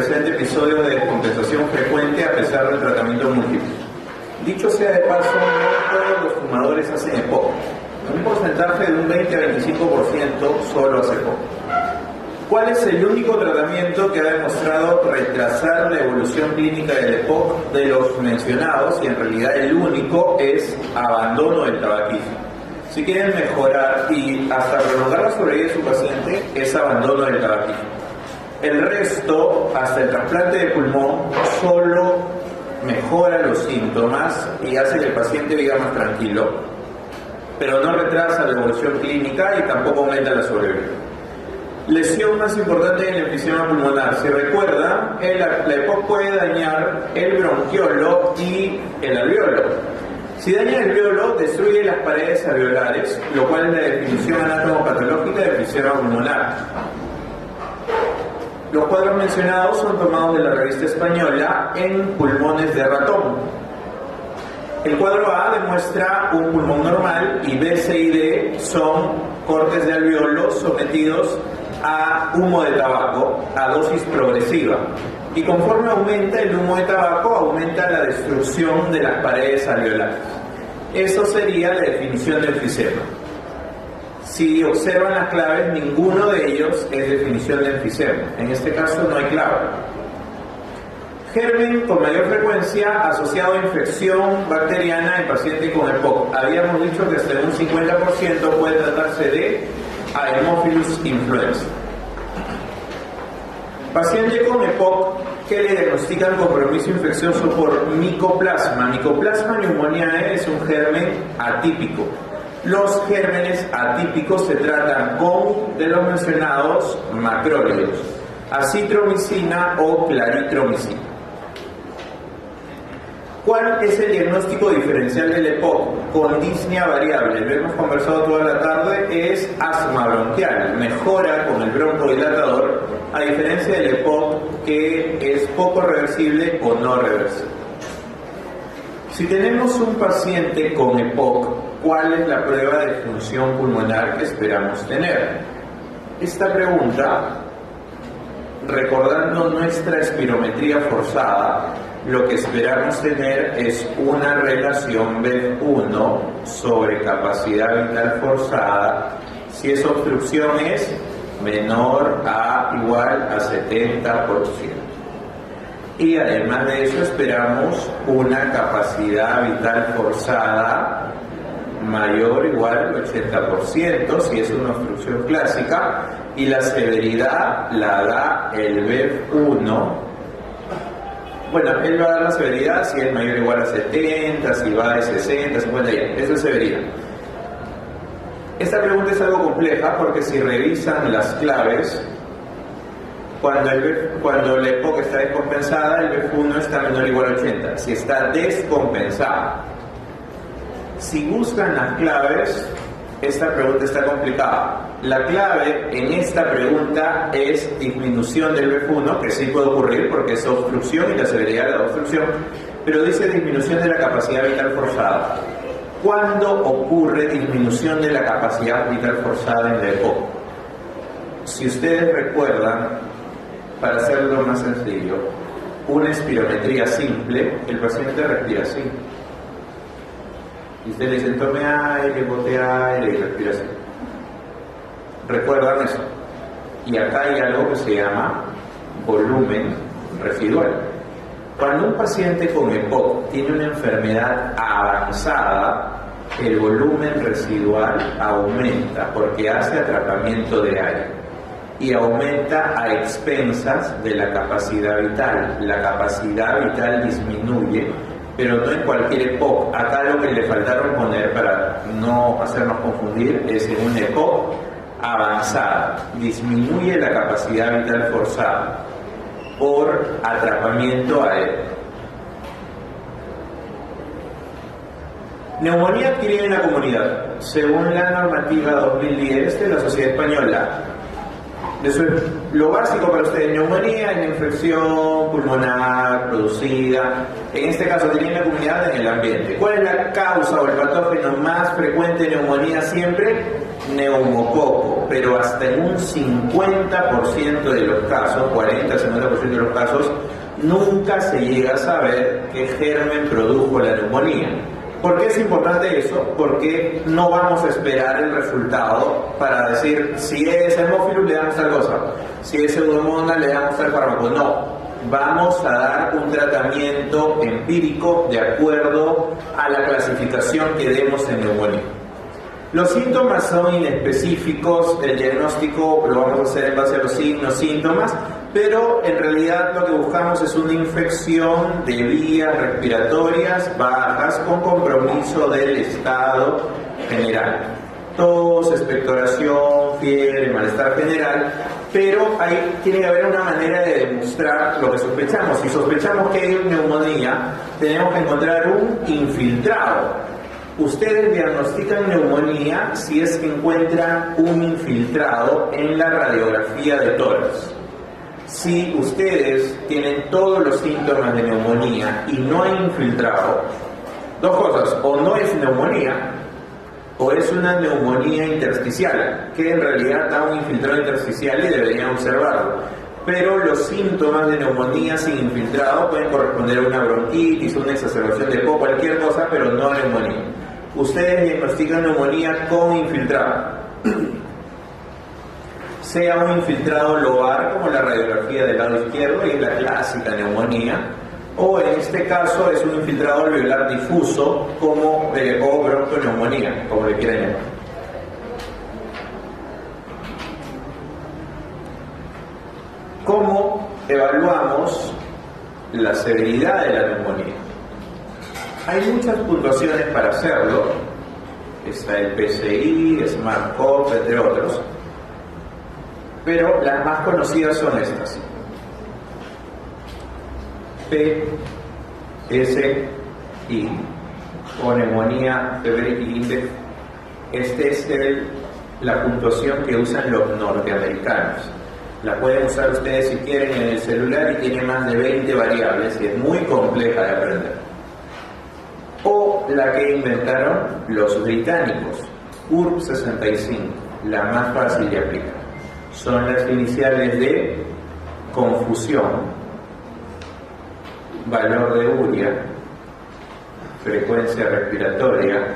presenta episodios de descompensación frecuente a pesar del tratamiento múltiple. Dicho sea de paso, no todos los fumadores hacen EPOC. Un porcentaje de un 20 a 25% solo hace EPOC. ¿Cuál es el único tratamiento que ha demostrado retrasar la evolución clínica del EPOC de los mencionados? Y en realidad el único es abandono del tabaquismo. Si quieren mejorar y hasta prolongar la sobrevida de su paciente, es abandono del tabaquismo. El resto, hasta el trasplante de pulmón, solo mejora los síntomas y hace que el paciente viva más tranquilo, pero no retrasa la evolución clínica y tampoco aumenta la sobrevida. Lesión más importante en el enfisema pulmonar. Si recuerdan, la EPOC puede dañar el bronquiolo y el alveolo. Si daña el alveolo, destruye las paredes alveolares, lo cual es la definición anatomopatológica de enfisema pulmonar. Los cuadros mencionados son tomados de la revista española en pulmones de ratón. El cuadro A demuestra un pulmón normal y B, C y D son cortes de alveolo sometidos a humo de tabaco a dosis progresiva. Y conforme aumenta el humo de tabaco, aumenta la destrucción de las paredes alveolares. Eso sería la definición de enfisema. Si observan las claves, ninguno de ellos es definición de enfisema. En este caso no hay clave. Germen con mayor frecuencia asociado a infección bacteriana en pacientes con EPOC. Habíamos dicho que hasta un 50% puede tratarse de Haemophilus influenza. Paciente con EPOC que le diagnostican compromiso infeccioso por micoplasma. Micoplasma pneumoniae es un germen atípico. Los gérmenes atípicos se tratan con, de los mencionados, macrólidos, acitromicina o claritromicina. ¿Cuál es el diagnóstico diferencial del EPOC? Con disnea variable, lo hemos conversado toda la tarde, es asma bronquial, mejora con el broncodilatador, a diferencia del EPOC que es poco reversible o no reversible. Si tenemos un paciente con EPOC, ¿cuál es la prueba de función pulmonar que esperamos tener? Esta pregunta, recordando nuestra espirometría forzada, lo que esperamos tener es una relación BEF1 sobre capacidad vital forzada si esa obstrucción es menor a igual a 70%. Y además de eso esperamos una capacidad vital forzada mayor o igual al 80% si es una obstrucción clásica, y la severidad la da el BEF1. Bueno, él va a dar la severidad si es mayor o igual a 70, si va de 60, 50, eso es severidad. Esta pregunta es algo compleja porque si revisan las claves, cuando la EPOC está descompensada, el BEF1 está menor o igual a 80. Si está descompensada, si buscan las claves, esta pregunta está complicada. La clave en esta pregunta es disminución del BEF1, que sí puede ocurrir porque es obstrucción y la severidad de la obstrucción, pero dice disminución de la capacidad vital forzada. ¿Cuándo ocurre disminución de la capacidad vital forzada en la EPOC? Si ustedes recuerdan, para hacerlo más sencillo, una espirometría simple, el paciente respira así. Y ustedes le dicen, tome aire, bote aire y respira así. ¿Recuerdan eso? Y acá hay algo que se llama volumen residual. Cuando un paciente con EPOC tiene una enfermedad avanzada, el volumen residual aumenta porque hace atrapamiento de aire y aumenta a expensas de la capacidad vital. La capacidad vital disminuye, pero no en cualquier EPOC. Acá lo que le faltaron poner para no hacernos confundir es en una EPOC avanzada. Disminuye la capacidad vital forzada por atrapamiento aéreo. Neumonía adquirida en la comunidad. Según la normativa 2010 de la Sociedad Española, eso es lo básico para ustedes. Neumonía es la infección pulmonar producida, en este caso tenía en la comunidad, en el ambiente. ¿Cuál es la causa o el patógeno más frecuente de neumonía siempre? neumococo, pero hasta en un 50% de los casos, 40-50% de los casos, nunca se llega a saber qué germen produjo la neumonía. ¿Por qué es importante eso? Porque no vamos a esperar el resultado para decir si es hemófilus le damos tal cosa, si es pseudomonas le damos tal fármaco. No, vamos a dar un tratamiento empírico de acuerdo a la clasificación que demos en neumonía. Los síntomas son inespecíficos, el diagnóstico lo vamos a hacer en base a los signos, síntomas, pero en realidad lo que buscamos es una infección de vías respiratorias bajas con compromiso del estado general. Tos, expectoración, fiebre, malestar general, pero ahí tiene que haber una manera de demostrar lo que sospechamos. Si sospechamos que hay neumonía, tenemos que encontrar un infiltrado. Ustedes diagnostican neumonía si es que encuentran un infiltrado en la radiografía de tórax. Si ustedes tienen todos los síntomas de neumonía y no hay infiltrado, dos cosas, o no es neumonía, o es una neumonía intersticial, que en realidad da un infiltrado intersticial y deberían observarlo. Pero los síntomas de neumonía sin infiltrado pueden corresponder a una bronquitis, una exacerbación de POC, cualquier cosa, pero no neumonía. Ustedes diagnostican neumonía con infiltrado. Sea un infiltrado lobar, como la radiografía del lado izquierdo, y es la clásica neumonía, o en este caso es un infiltrado alveolar difuso, como o bronconeumonía, como le quieran llamar. ¿Cómo evaluamos la severidad de la neumonía? Hay muchas puntuaciones para hacerlo. Está el PCI, SMART-CoV, entre otros. Pero las más conocidas son estas. PSI, o Neumonía Severity Index. Este es la puntuación que usan los norteamericanos. La pueden usar ustedes si quieren en el celular y tiene más de 20 variables y es muy compleja de aprender. O la que inventaron los británicos, URB 65, la más fácil de aplicar. Son las iniciales de confusión, valor de urea, frecuencia respiratoria,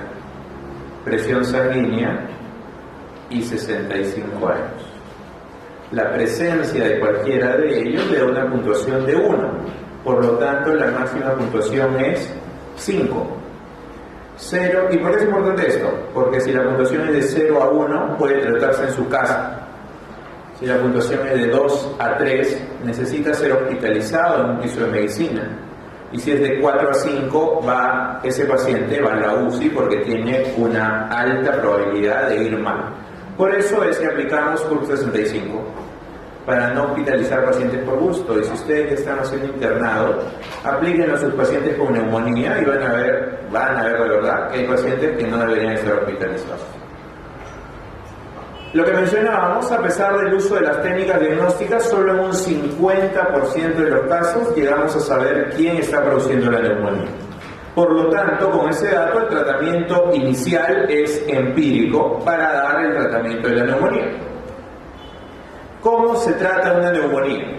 presión sanguínea y 65 años. La presencia de cualquiera de ellos le da una puntuación de 1, por lo tanto la máxima puntuación es 5. 0, ¿y por qué es importante esto? Porque si la puntuación es de 0 a 1, puede tratarse en su casa. Si la puntuación es de 2 a 3, necesita ser hospitalizado en un piso de medicina. Y si es de 4 a 5, ese paciente va a la UCI porque tiene una alta probabilidad de ir mal. Por eso es que aplicamos URB 65, para no hospitalizar pacientes por gusto. Y si ustedes están haciendo internado, aplíquenlo a sus pacientes con neumonía y van a ver de verdad que hay pacientes que no deberían estar hospitalizados. Lo que mencionábamos, a pesar del uso de las técnicas diagnósticas, solo en un 50% de los casos llegamos a saber quién está produciendo la neumonía. Por lo tanto, con ese dato, el tratamiento inicial es empírico para dar el tratamiento de la neumonía. ¿Cómo se trata una neumonía?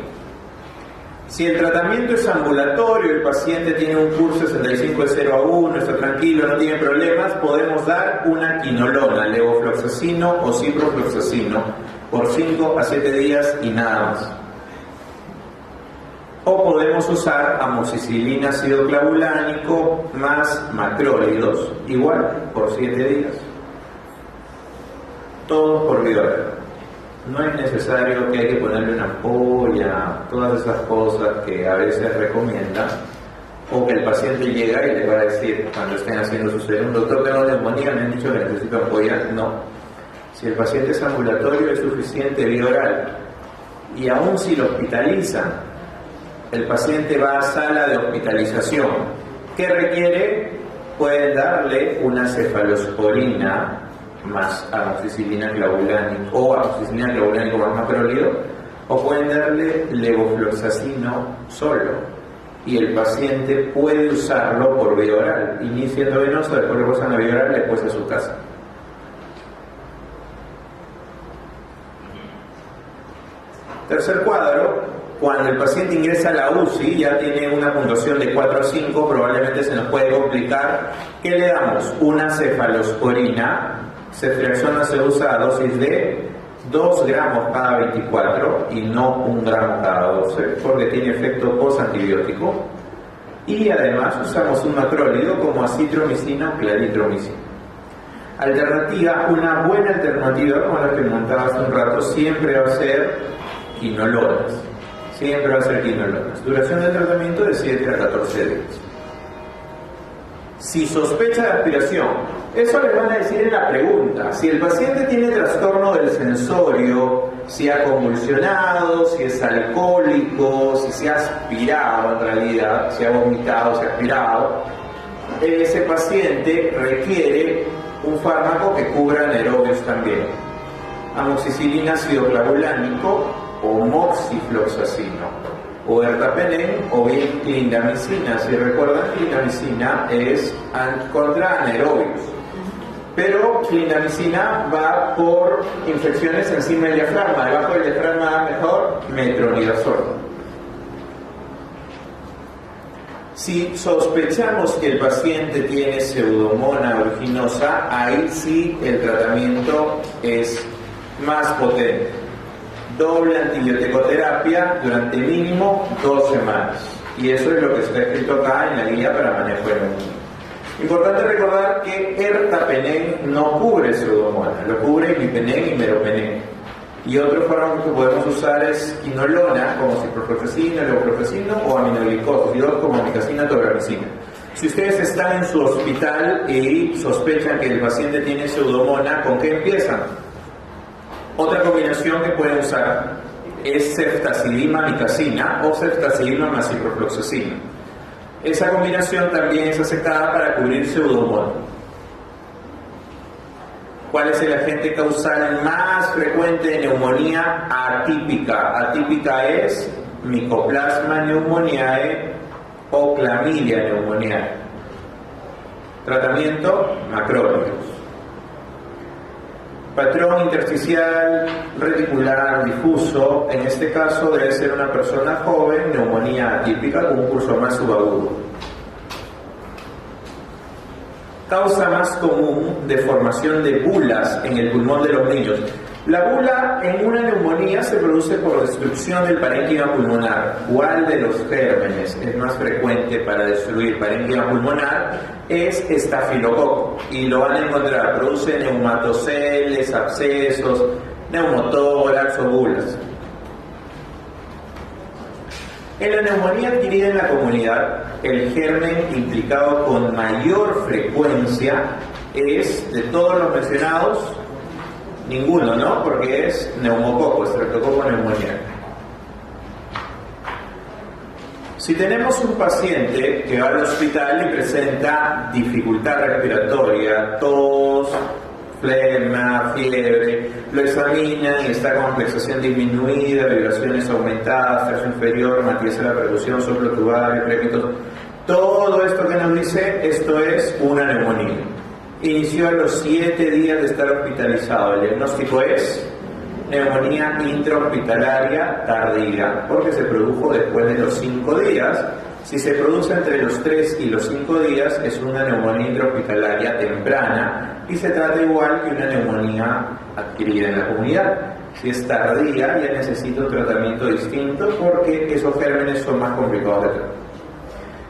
Si el tratamiento es ambulatorio, el paciente tiene un curso 65 de 0 a 1, está tranquilo, no tiene problemas, podemos dar una quinolona, levofloxacino o ciprofloxacino, por 5 a 7 días y nada más. O podemos usar amoxicilina ácido clavulánico más macrólidos, igual, por 7 días. Todos por vía oral. No es necesario que hay que ponerle una ampolla, todas esas cosas que a veces recomiendan, o que el paciente llega y le va a decir, cuando estén haciendo su segundo, doctor, tengo neumonía, me han dicho que necesito ampolla. No. Si el paciente es ambulatorio, es suficiente vía oral. Y aún si lo hospitalizan, el paciente va a sala de hospitalización. ¿Qué requiere? Pueden darle una cefalosporina más amoxicilina clavulánico o amoxicilina clavulánico más macrólido, o pueden darle levofloxacino solo y el paciente puede usarlo por vía oral, inicia endovenoso, después lo pasan a vía oral, después a su casa. Tercer cuadro, cuando el paciente ingresa a la UCI, ya tiene una puntuación de 4 a 5, probablemente se nos puede complicar. ¿Qué le damos? Una cefalosporina. Ceftriaxona se usa a dosis de 2 gramos cada 24 y no 1 gramo cada 12, porque tiene efecto postantibiótico. Y además usamos un macrólido como acitromicina o claritromicina. Alternativa, una buena alternativa, como la que comentaba hace un rato, siempre va a ser quinolonas. Siempre va a ser quinolonas. Duración del tratamiento de 7 a 14 días. Si sospecha de aspiración, eso les van a decir en la pregunta. Si el paciente tiene trastorno del sensorio, si ha convulsionado, si es alcohólico, si se ha aspirado en realidad, si ha vomitado, si ha aspirado, ese paciente requiere un fármaco que cubra anaerobios también. Amoxicilina ácido clavulánico o moxifloxacino, o ertapenem o bien clindamicina. Si recuerdan, clindamicina es contra anaerobios, pero clindamicina va por infecciones encima del diafragma. Debajo del diafragma mejor metronidazol. Si sospechamos que el paciente tiene pseudomonas aeruginosa, ahí sí el tratamiento es más potente. Doble antibioticoterapia durante mínimo 2 semanas. Y eso es lo que está escrito acá en la guía para manejo de neumonía. Importante recordar que ertapenem no cubre pseudomonas, lo cubre imipenem y meropenem. Y otro fármaco que podemos usar es quinolona, como ciprofloxacina, levofloxacino o aminoglicosidos como amikacina, tobramicina. Si ustedes están en su hospital y sospechan que el paciente tiene pseudomonas, ¿con qué empiezan? Otra combinación que pueden usar es ceftazidima amikacina o ceftazidima más ciprofloxacina. Esa combinación también es aceptada para cubrir pseudomonas. ¿Cuál es el agente causal más frecuente de neumonía atípica? Atípica es Mycoplasma pneumoniae o Chlamydia pneumoniae. Tratamiento, macrólidos. Patrón intersticial, reticular, difuso. En este caso debe ser una persona joven, neumonía atípica con un curso más subagudo. Causa más común de formación de bulas en el pulmón de los niños. La bula en una neumonía se produce por destrucción del parénquima pulmonar. ¿Cuál de los gérmenes es más frecuente para destruir parénquima pulmonar? Es estafilococo. Y lo van a encontrar. Produce neumatoceles, abscesos, neumotórax o bulas. En la neumonía adquirida en la comunidad, el germen implicado con mayor frecuencia es, de todos los mencionados, ninguno, ¿no? Porque es neumococo, estreptococo pneumoniae. Si tenemos un paciente que va al hospital y presenta dificultad respiratoria, tos, flema, fiebre, lo examinan y está con complexación disminuida, vibraciones aumentadas, tercio inferior, matizas de la percusión, soplo tubario, crépitos, todo esto que nos dice, esto es una neumonía. Inició a los 7 días de estar hospitalizado. El diagnóstico es neumonía intrahospitalaria tardía, porque se produjo después de los 5 días. Si se produce entre los 3 y los 5 días, es una neumonía intrahospitalaria temprana y se trata igual que una neumonía adquirida en la comunidad. Si es tardía, ya necesita un tratamiento distinto porque esos gérmenes son más complicados de tratar.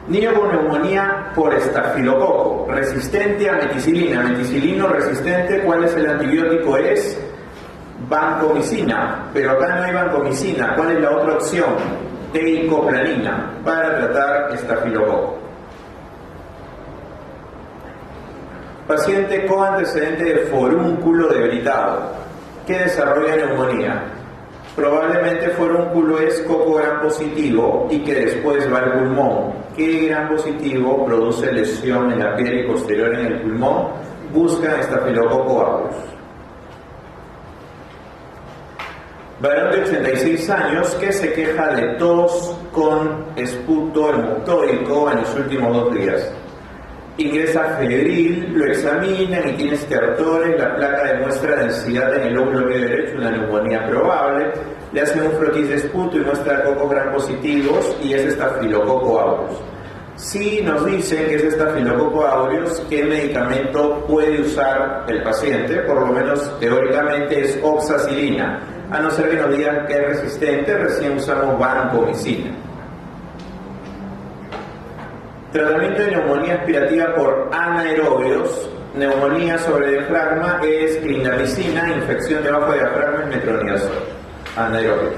Niño con neumonía por estafilococo, resistente a meticilina, meticilino resistente, ¿cuál es el antibiótico? Es vancomicina, pero acá no hay vancomicina. ¿Cuál es la otra opción? Teicoplanina para tratar estafilococo. Paciente con antecedente de forúnculo debilitado que desarrolla neumonía. Probablemente forúnculo es coco gram positivo y que después va al pulmón. ¿Qué gram positivo produce lesión en la piel y posterior en el pulmón? Buscan estafilococo aureus. Varón de 86 años que se queja de tos con esputo hemoctórico en los últimos 2 días. Ingresa febril, lo examinan y tiene estertores, la placa demuestra densidad en el lóbulo medio derecho, una neumonía probable, le hacen un frotis de esputo y muestra cocos gram positivos y es estafilococo aureus. Si nos dicen que es estafilococo aureus, ¿qué medicamento puede usar el paciente? Por lo menos teóricamente es oxacilina, a no ser que nos digan que es resistente, recién usamos vancomicina. Tratamiento de neumonía aspirativa por anaerobios. Neumonía sobre diafragma es clindamicina, infección debajo de diafragma es metronidazol. Anaerobios.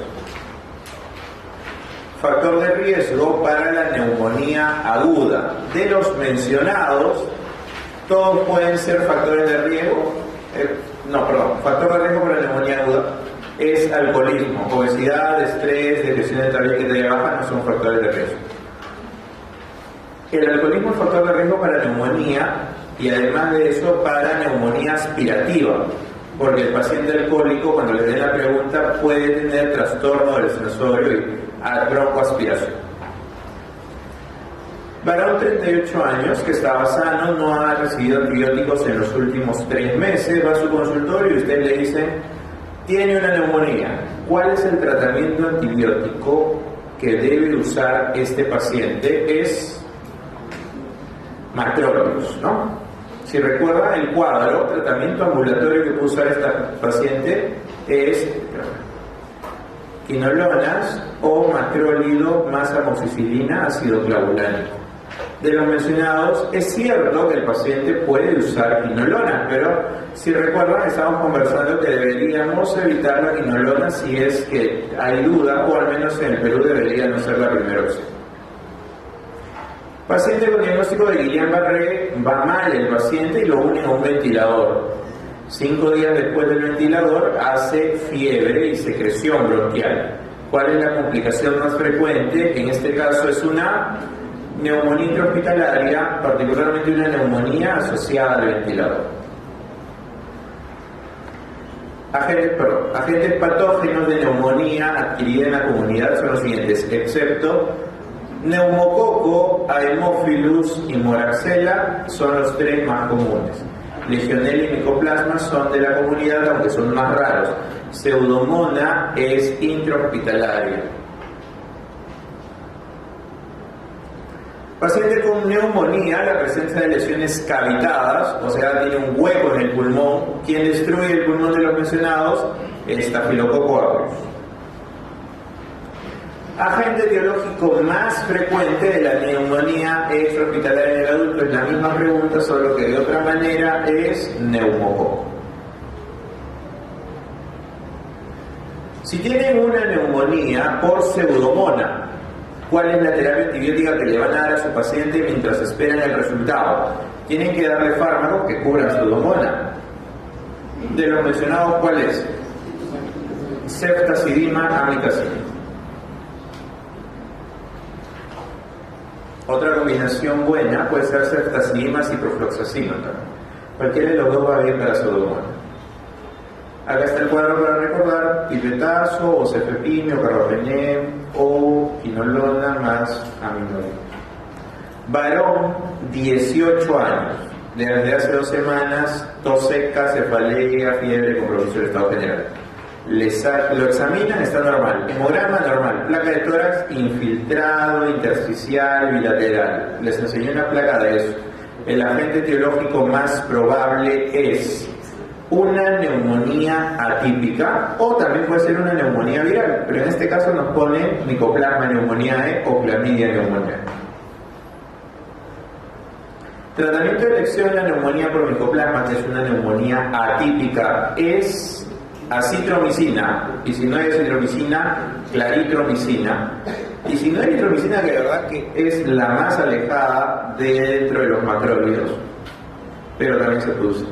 Factor de riesgo para la neumonía aguda. De los mencionados, todos pueden ser factores de riesgo. Factor de riesgo para la neumonía aguda es alcoholismo, obesidad, estrés, depresión de tabique baja, no son factores de riesgo. El alcoholismo es factor de riesgo para neumonía y además de eso para neumonía aspirativa, porque el paciente alcohólico cuando le den la pregunta puede tener trastorno del sensorio y broncoaspiración. Varón 38 años que estaba sano, no ha recibido antibióticos en los últimos 3 meses, va a su consultorio y usted le dice, tiene una neumonía, ¿cuál es el tratamiento antibiótico que debe usar este paciente? Es macrólidos, ¿no? Si recuerdan el cuadro, tratamiento ambulatorio que puede usar esta paciente es quinolonas o macrólido más amoxicilina, ácido clavulánico. De los mencionados, es cierto que el paciente puede usar quinolona, pero si recuerdan, estamos conversando que deberíamos evitar la quinolona si es que hay duda, o al menos en el Perú debería no ser la primera opción. Paciente con diagnóstico de Guillain-Barré, va mal el paciente y lo unen a un ventilador. 5 días después del ventilador hace fiebre y secreción bronquial. ¿Cuál es la complicación más frecuente? En este caso es una neumonía intrahospitalaria, particularmente una neumonía asociada al ventilador. Agentes patógenos de neumonía adquirida en la comunidad son los siguientes, excepto neumococo, Haemophilus y Moraxella son los 3 más comunes. Legionella y Mycoplasma son de la comunidad, aunque son más raros. Pseudomonas es intrahospitalaria. Paciente con neumonía, la presencia de lesiones cavitadas, o sea, tiene un hueco en el pulmón. ¿Quién destruye el pulmón de los mencionados? El estafilococo aureus. Agente etiológico más frecuente de la neumonía extrahospitalaria en el adulto, es la misma pregunta, solo que de otra manera, es neumococo. Si tienen una neumonía por pseudomonas, ¿cuál es la terapia antibiótica que le van a dar a su paciente mientras esperan el resultado? Tienen que darle fármacos que cubran pseudomonas. De los mencionados, ¿cuál es? Ceftazidima, amlodipina. Otra combinación buena puede ser ceftazidima y ciprofloxacino. Cualquiera de los dos va bien para pseudomonas. Acá está el cuadro para recordar: pipetazo, o cefepime, o carbapenem, o quinolona más aminolina. Varón, 18 años, desde hace 2 semanas, tos seca, cefalea, fiebre, compromiso del estado general. Lo examinan, está normal. Hemograma normal, placa de tórax infiltrado, intersticial, bilateral. Les enseñé una placa de eso. El agente etiológico más probable es una neumonía atípica o también puede ser una neumonía viral, pero en este caso nos pone Mycoplasma pneumoniae o Clamidia pneumoniae. Tratamiento de elección de la neumonía por Mycoplasma, que es una neumonía atípica, es acitromicina, y si no hay acitromicina, claritromicina, y si no hay nitromicina, que la verdad que es la más alejada de dentro de los macrólidos, pero también se produce.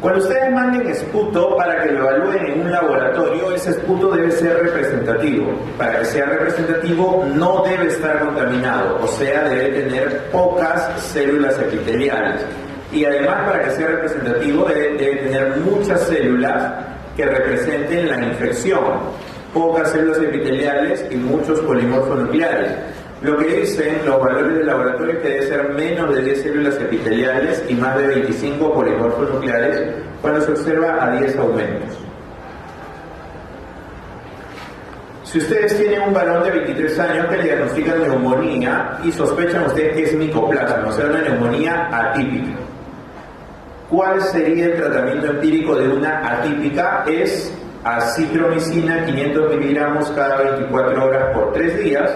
Cuando ustedes manden esputo para que lo evalúen en un laboratorio, ese esputo debe ser representativo. Para que sea representativo no debe estar contaminado, o sea, debe tener pocas células epiteliales. Y además, para que sea representativo, debe tener muchas células que representen la infección. Pocas células epiteliales y muchos polimorfonucleares. Lo que dicen los valores del laboratorio es que debe ser menos de 10 células epiteliales y más de 25 polimorfos nucleares cuando se observa a 10 aumentos. Si ustedes tienen un varón de 23 años que le diagnostican neumonía y sospechan ustedes que es micoplasma, o sea, una neumonía atípica, ¿cuál sería el tratamiento empírico de una atípica? Es acitromicina 500 miligramos cada 24 horas por 3 días,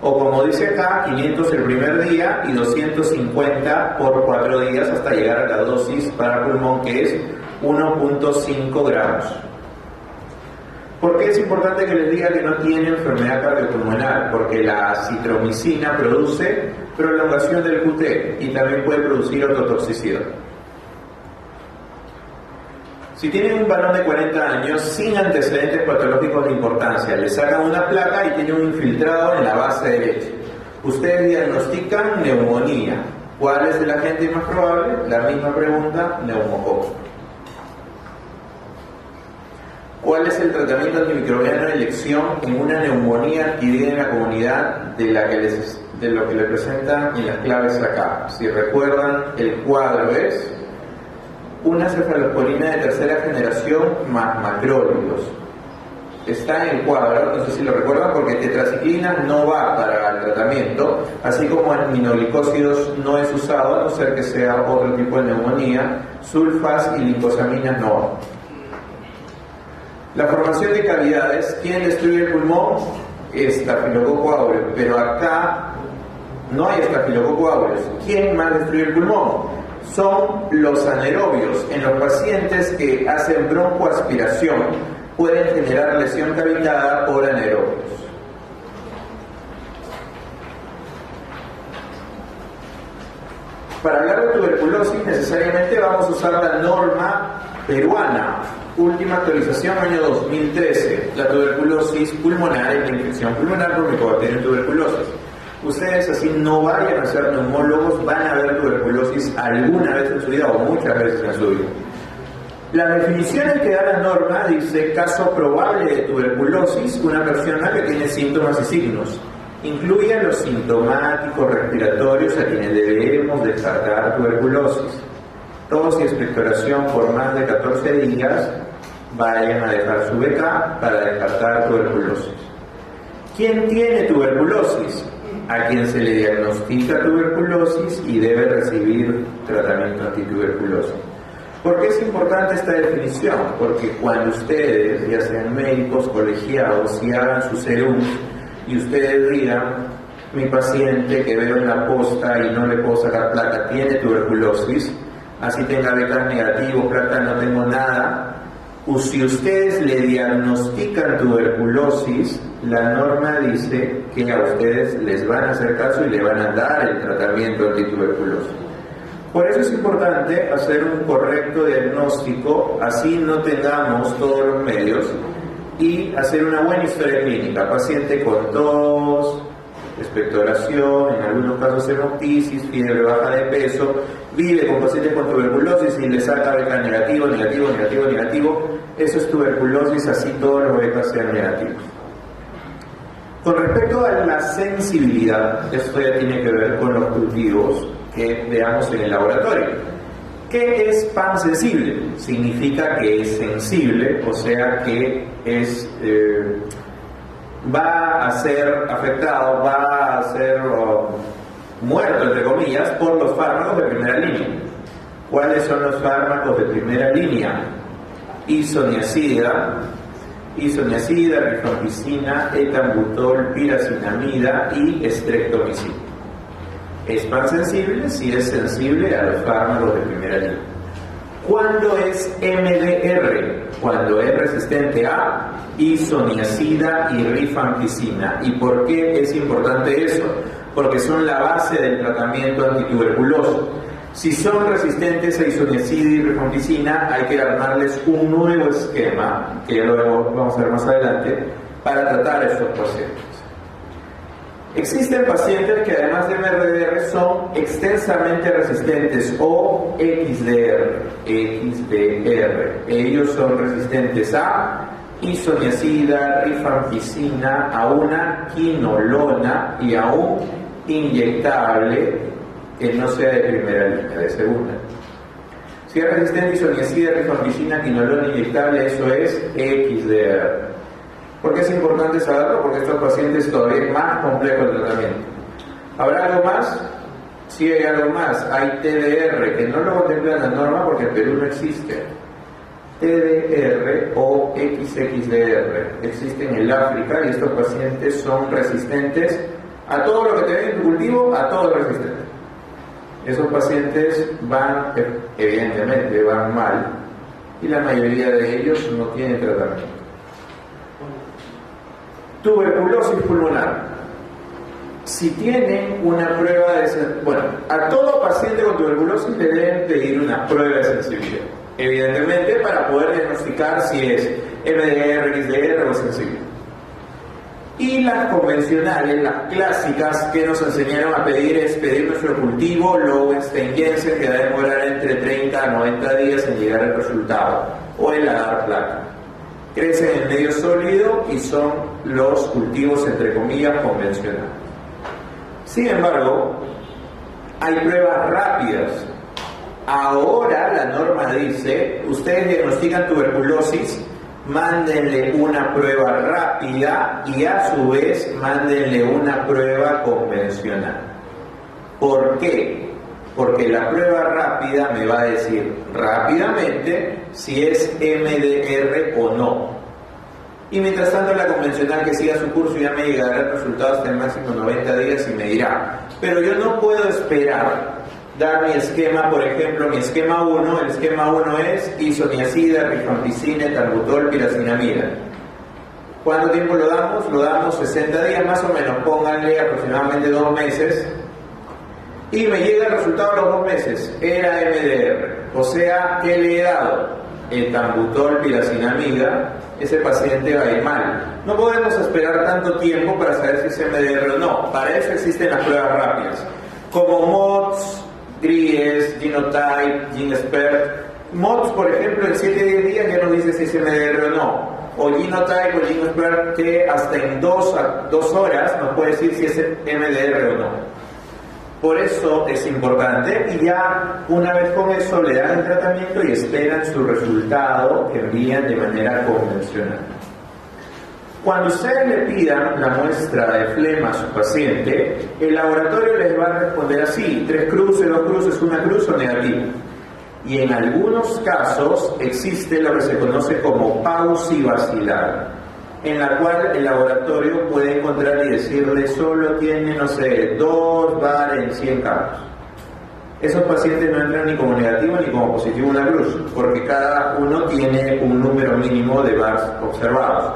o como dice acá, 500 el primer día y 250 por 4 días hasta llegar a la dosis para pulmón, que es 1.5 gramos. ¿Por qué es importante que les diga que no tiene enfermedad cardiopulmonar? Porque la acitromicina produce prolongación del QT y también puede producir ototoxicidad. Si tienen un varón de 40 años sin antecedentes patológicos de importancia, le sacan una placa y tiene un infiltrado en la base derecha, ustedes diagnostican neumonía. ¿Cuál es el agente más probable? La misma pregunta, neumococo. ¿Cuál es el tratamiento antimicrobiano de elección en una neumonía adquirida en la comunidad de lo que le presentan en las claves acá? Si recuerdan, el cuadro es una cefalosporina de tercera generación más macrólidos. Está en el cuadro, no sé si lo recuerdan, porque tetraciclina no va para el tratamiento, así como aminoglicósidos no es usado, a no ser que sea otro tipo de neumonía, sulfas y liposaminas no van. La formación de cavidades, ¿quién destruye el pulmón? Estafilococo aureus, pero acá no hay estafilococo aureus. ¿Quién más destruye el pulmón? Son los anaerobios. En los pacientes que hacen broncoaspiración pueden generar lesión cavitada por anaerobios. Para hablar de tuberculosis necesariamente vamos a usar la norma peruana. Última actualización, año 2013. La tuberculosis pulmonar es la infección pulmonar por Mycobacterium tuberculosis. Ustedes así no vayan a ser neumólogos, van a ver tuberculosis alguna vez en su vida o muchas veces en su vida. Las definiciones que da la norma dice caso probable de tuberculosis, una persona que tiene síntomas y signos. Incluye a los sintomáticos respiratorios a quienes debemos descartar tuberculosis. Tos y expectoración por más de 14 días, vayan a dejar su beca para descartar tuberculosis. ¿Quién tiene tuberculosis? A quien se le diagnostica tuberculosis y debe recibir tratamiento antituberculosis. ¿Por qué es importante esta definición? Porque cuando ustedes, ya sean médicos, colegiados, y hagan sus serums y ustedes digan, mi paciente que veo en la posta y no le puedo sacar placa tiene tuberculosis, así tenga becas negativos, plata no tengo nada, si ustedes le diagnostican tuberculosis, la norma dice que a ustedes les van a hacer caso y le van a dar el tratamiento antituberculosis. Por eso es importante hacer un correcto diagnóstico, así no tengamos todos los medios, y hacer una buena historia clínica. Paciente con tos, expectoración, en algunos casos hemoptisis, fiebre, baja de peso, vive con pacientes con tuberculosis y le saca beca negativo, eso es tuberculosis, así todos los becas sean negativos. Con respecto a la sensibilidad, esto ya tiene que ver con los cultivos que veamos en el laboratorio. ¿Qué es pan sensible? Significa que es sensible, o sea que es va a ser afectado, va a ser muerto, entre comillas, por los fármacos de primera línea. ¿Cuáles son los fármacos de primera línea? Isoniazida, rifampicina, etambutol, piracinamida y streptomicina. ¿Es pan sensible? Si es sensible a los fármacos de primera línea. ¿Cuándo es MDR? Cuando es resistente a isoniazida y rifampicina. ¿Y por qué es importante eso? Porque son la base del tratamiento antituberculoso. Si son resistentes a isoniazida y rifampicina, hay que armarles un nuevo esquema, que ya lo vamos a ver más adelante, para tratar a estos pacientes. Existen pacientes que además de MRDR son extensamente resistentes o XDR. Ellos son resistentes a isoniazida, rifampicina, a una quinolona y a un inyectable que no sea de primera línea, de segunda. Si es resistente a isoniazida, rifampicina, quinolona inyectable, eso es XDR. ¿Por qué es importante saberlo? Porque estos pacientes todavía es más complejo el tratamiento. ¿Habrá algo más? Sí, hay algo más. Hay TDR, que no lo contempla en la norma porque en Perú no existe. TDR o XXDR existe en el África y estos pacientes son resistentes a todo lo que te ven en tu cultivo, a todo es resistente. Esos pacientes van, evidentemente, van mal y la mayoría de ellos no tienen tratamiento. Tuberculosis pulmonar. Si tienen una prueba de... Bueno, a todo paciente con tuberculosis le deben pedir una prueba de sensibilidad. Evidentemente, para poder diagnosticar si es MDR, XDR o sensible. Y las convencionales, las clásicas que nos enseñaron a pedir es pedir nuestro cultivo Lowenstein-Jensen, que debe demorar entre 30 a 90 días en llegar al resultado, o el agar placa. Crecen en medio sólido y son los cultivos, entre comillas, convencionales. Sin embargo, hay pruebas rápidas. Ahora la norma dice, ustedes diagnostican tuberculosis, mándenle una prueba rápida y a su vez mándenle una prueba convencional. ¿Por qué? Porque la prueba rápida me va a decir rápidamente si es MDR o no. Y mientras tanto la convencional que siga su curso ya me llegará el resultado hasta el máximo 90 días y me dirá. Pero yo no puedo esperar dar mi esquema, por ejemplo, mi esquema 1, el esquema 1 es isoniazida, rifampicina, etambutol, piracinamida. ¿Cuánto tiempo lo damos? Lo damos 60 días más o menos, pónganle aproximadamente 2 meses. Y me llega el resultado a los 2 meses, era MDR. O sea, ¿qué le he dado? Etambutol, piracinamida, ese paciente va a ir mal. No podemos esperar tanto tiempo para saber si es MDR o no. Para eso existen las pruebas rápidas, como MOTS, GRIES, Genotype, GeneSpert. MOTS, por ejemplo, en 7-10 días ya nos dice si es MDR o no. O Genotype o GeneSpert, que hasta en 2 horas nos puede decir si es MDR o no. Por eso es importante y ya una vez con eso le dan el tratamiento y esperan su resultado que envían de manera convencional. Cuando ustedes le pidan la muestra de flema a su paciente, el laboratorio les va a responder así: 3 cruces, 2 cruces, 1 cruz o negativo. Y en algunos casos existe lo que se conoce como paucivacilar, en la cual el laboratorio puede encontrar y decirle solo tiene, no sé, 2 VAR en 100 casos. Esos pacientes no entran ni como negativo ni como positivo en la cruz, porque cada uno tiene un número mínimo de VARs observados.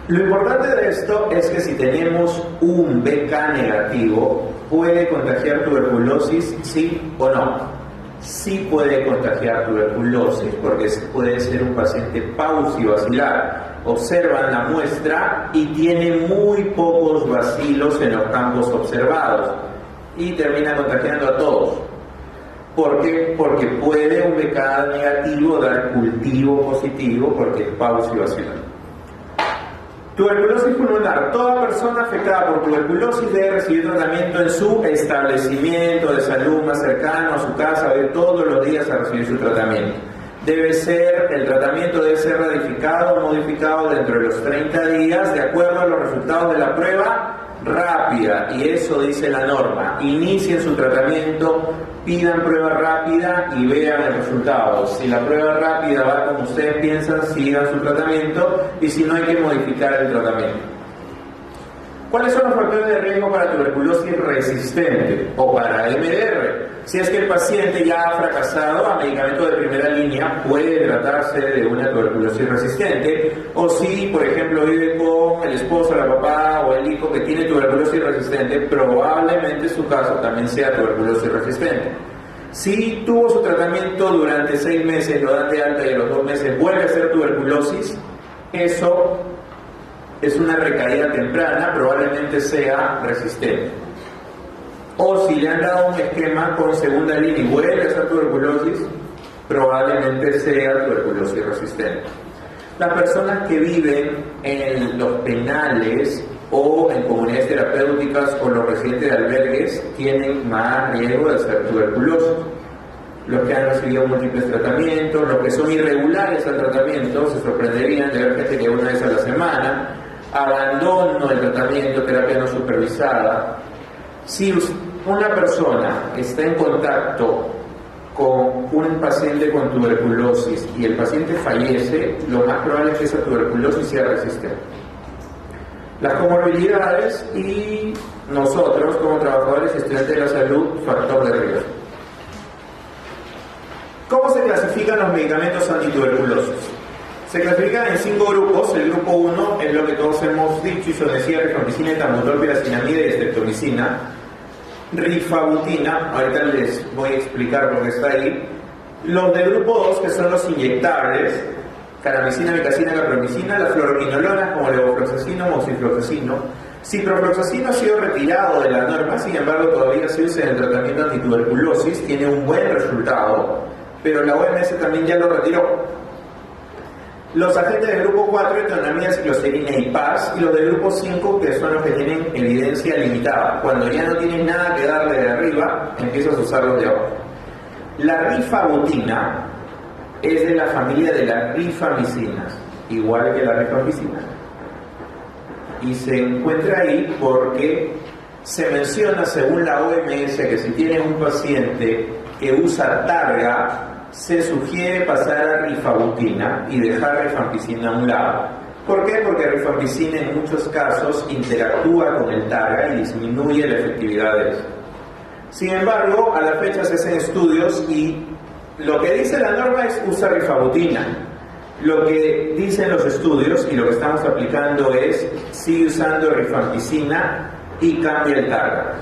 Lo importante de esto es que si tenemos un BK negativo, ¿puede contagiar tuberculosis, sí o no? Sí puede contagiar tuberculosis, porque puede ser un paciente paucivacilar. Observan la muestra y tiene muy pocos bacilos en los campos observados y termina contagiando a todos. ¿Por qué? Porque puede un BK negativo dar cultivo positivo porque es paucivacilar. Tuberculosis pulmonar. Toda persona afectada por tuberculosis debe recibir tratamiento en su establecimiento de salud más cercano a su casa, debe todos los días a recibir su tratamiento. El tratamiento debe ser ratificado o modificado dentro de los 30 días de acuerdo a los resultados de la prueba rápida, y eso dice la norma. Inicien su tratamiento, pidan prueba rápida y vean el resultado. Si la prueba rápida va como ustedes piensan, sigan su tratamiento, y si no, hay que modificar el tratamiento. ¿Cuáles son los factores de riesgo para tuberculosis resistente o para MDR? Si es que el paciente ya ha fracasado a medicamentos de primera línea, puede tratarse de una tuberculosis resistente, o si, por ejemplo, vive con el esposo, la papá o el hijo que tiene tuberculosis resistente, probablemente su caso también sea tuberculosis resistente. Si tuvo su tratamiento durante 6 meses, lo dan de alta y a los 2 meses vuelve a ser tuberculosis, eso es una recaída temprana, probablemente sea resistente. O si le han dado un esquema con segunda línea y vuelve a ser tuberculosis, probablemente sea tuberculosis resistente. Las personas que viven en los penales o en comunidades terapéuticas o los residentes de albergues tienen más riesgo de ser tuberculosos. Los que han recibido múltiples tratamientos, los que son irregulares al tratamiento, se sorprenderían de ver gente que una vez a la semana, abandono del tratamiento, terapia no supervisada. Si una persona está en contacto con un paciente con tuberculosis y el paciente fallece, lo más probable es que esa tuberculosis sea resistente. Las comorbilidades y nosotros como trabajadores y estudiantes de la salud, factor de riesgo. ¿Cómo se clasifican los medicamentos antituberculosos? Se clasifican en 5 grupos. El grupo 1 es lo que todos hemos dicho: isoniazida, rifampicina, etambutol, piracinamida y estreptomicina. Rifabutina, ahorita les voy a explicar por qué está ahí. Los del grupo 2, que son los inyectables: caramicina, micacina, capromicina. Las fluoroquinolonas como levofloxacino, moxifloxacino. Ciprofloxacino ha sido retirado de la norma, sin embargo todavía se usa en el tratamiento antituberculosis, tiene un buen resultado, pero la OMS también ya lo retiró. Los agentes del grupo 4, etonamida, cicloserina y PAS, y los del grupo 5, que son los que tienen evidencia limitada. Cuando ya no tienes nada que darle de arriba, empiezas a usarlos de abajo. La rifabutina es de la familia de las rifamicinas, igual que la rifampicina. Y se encuentra ahí porque se menciona, según la OMS, que si tienes un paciente que usa targa, se sugiere pasar a rifabutina y dejar rifampicina a un lado. ¿Por qué? Porque rifampicina en muchos casos interactúa con el targa y disminuye la efectividad de eso. Sin embargo, a la fecha se hacen estudios y lo que dice la norma es usar rifabutina. Lo que dicen los estudios y lo que estamos aplicando es sigue usando rifampicina y cambia el targa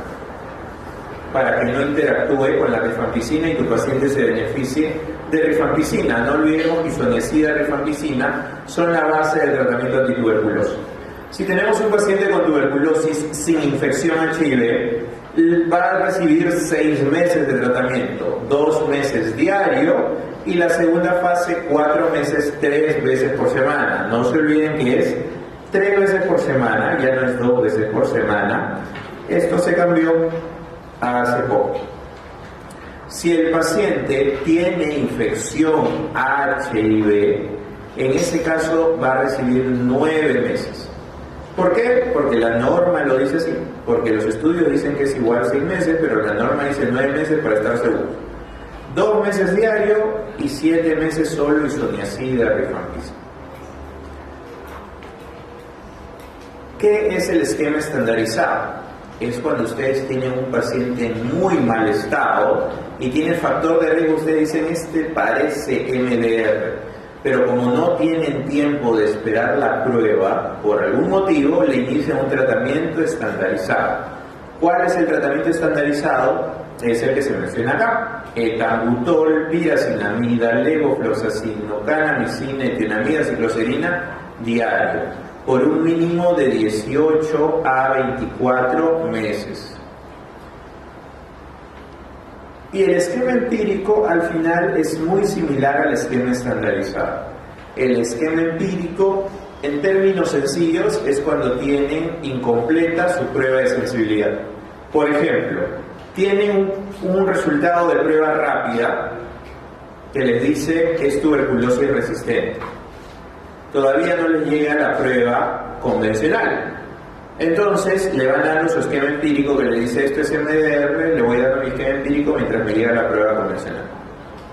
para que no interactúe con la rifampicina y tu paciente se beneficie de rifampicina. No olvidemos que isoniazida y rifampicina son la base del tratamiento antituberculoso. Si tenemos un paciente con tuberculosis sin infección HIV, va a recibir 6 meses de tratamiento, 2 meses diario, y la segunda fase 4 meses, 3 veces por semana. No se olviden que es 3 veces por semana, ya no es 2 veces por semana. Esto se cambió hace poco. Si el paciente tiene infección HIV, en ese caso va a recibir 9 meses. ¿Por qué? Porque la norma lo dice así, porque los estudios dicen que es igual a 6 meses, pero la norma dice 9 meses para estar seguro. 2 meses diario y 7 meses solo isoniazida, rifampicina. ¿Qué es el esquema estandarizado? Es cuando ustedes tienen un paciente en muy mal estado y tiene factor de riesgo, ustedes dicen, este parece MDR, pero como no tienen tiempo de esperar la prueba, por algún motivo le inician un tratamiento estandarizado. ¿Cuál es el tratamiento estandarizado? Es el que se menciona acá: etambutol, piracinamida, levofloxacino, canamicina, etonamida, cicloserina diario, por un mínimo de 18 a 24 meses. Y el esquema empírico al final es muy similar al esquema estandarizado. El esquema empírico, en términos sencillos, es cuando tienen incompleta su prueba de sensibilidad. Por ejemplo, tienen un resultado de prueba rápida que les dice que es tuberculosis resistente. Todavía no les llega la prueba convencional. Entonces le van dando su esquema empírico que le dice esto es MDR, le voy dando mi esquema empírico mientras me llega la prueba convencional.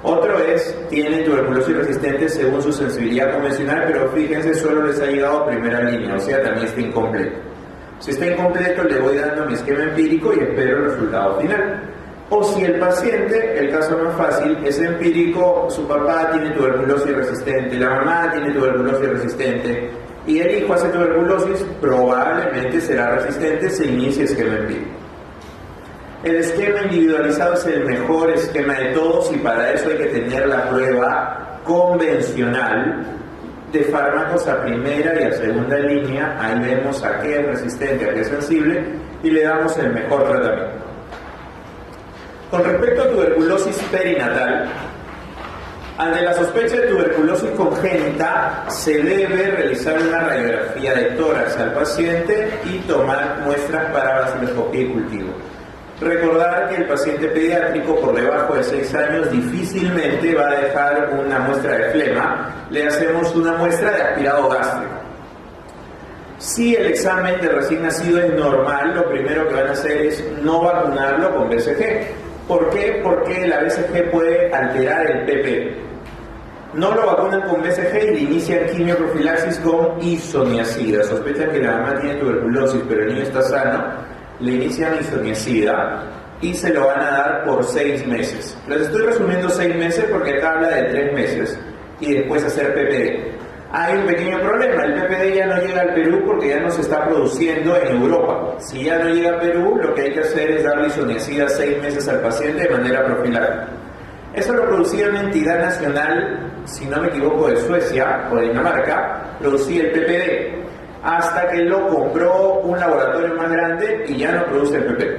Otro es, tienen tuberculosis resistente según su sensibilidad convencional, pero fíjense, solo les ha llegado a primera línea, o sea, también está incompleto. Si está incompleto, le voy dando mi esquema empírico y espero el resultado final. O si el paciente, el caso más fácil, es empírico, su papá tiene tuberculosis resistente, la mamá tiene tuberculosis resistente, y el hijo hace tuberculosis, probablemente será resistente, se inicia esquema empírico. El esquema individualizado es el mejor esquema de todos y para eso hay que tener la prueba convencional de fármacos a primera y a segunda línea. Ahí vemos a qué es resistente, a qué es sensible y le damos el mejor tratamiento. Con respecto a tuberculosis perinatal, Ante la sospecha de tuberculosis congénita, se debe realizar una radiografía de tórax al paciente y tomar muestras para vaciloscopía y cultivo. Recordar que el paciente pediátrico por debajo de 6 años difícilmente va a dejar una muestra de flema, le hacemos una muestra de aspirado gástrico. Si el examen de recién nacido es normal, lo primero que van a hacer es no vacunarlo con BCG. ¿Por qué? Porque la BCG puede alterar el PP. No lo vacunan con BCG y le inician quimioprofilaxis con isoniazida. Sospechan que la mamá tiene tuberculosis, pero el niño está sano, le inician isoniazida y se lo van a dar por 6 meses. Les estoy resumiendo 6 meses porque acá habla de 3 meses y después hacer PPD. Hay un pequeño problema, el PPD ya no llega al Perú porque ya no se está produciendo en Europa. Si ya no llega a Perú, lo que hay que hacer es darle isoniazida 6 meses al paciente de manera profiláctica. Eso lo producía una entidad nacional, si no me equivoco, de Suecia o de Dinamarca, producía el PPD, hasta que lo compró un laboratorio más grande y ya no produce el PPD.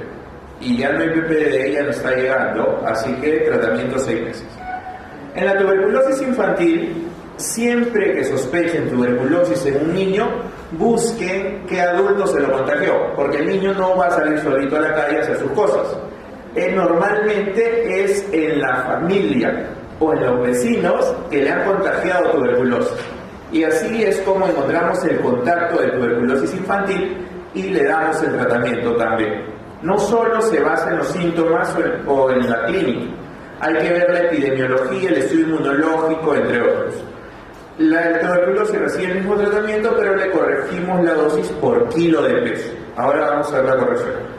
Y ya no hay PPD, ya no está llegando, así que tratamiento 6 meses. En la tuberculosis infantil, siempre que sospechen tuberculosis en un niño, busquen qué adulto se lo contagió, porque el niño no va a salir solito a la calle a hacer sus cosas. Normalmente es en la familia o en los vecinos que le han contagiado tuberculosis. Y así es como encontramos el contacto de tuberculosis infantil y le damos el tratamiento también. No solo se basa en los síntomas o en la clínica, hay que ver la epidemiología, el estudio inmunológico, entre otros. La tuberculosis recibe el mismo tratamiento, pero le corregimos la dosis por kilo de peso. Ahora vamos a ver la corrección.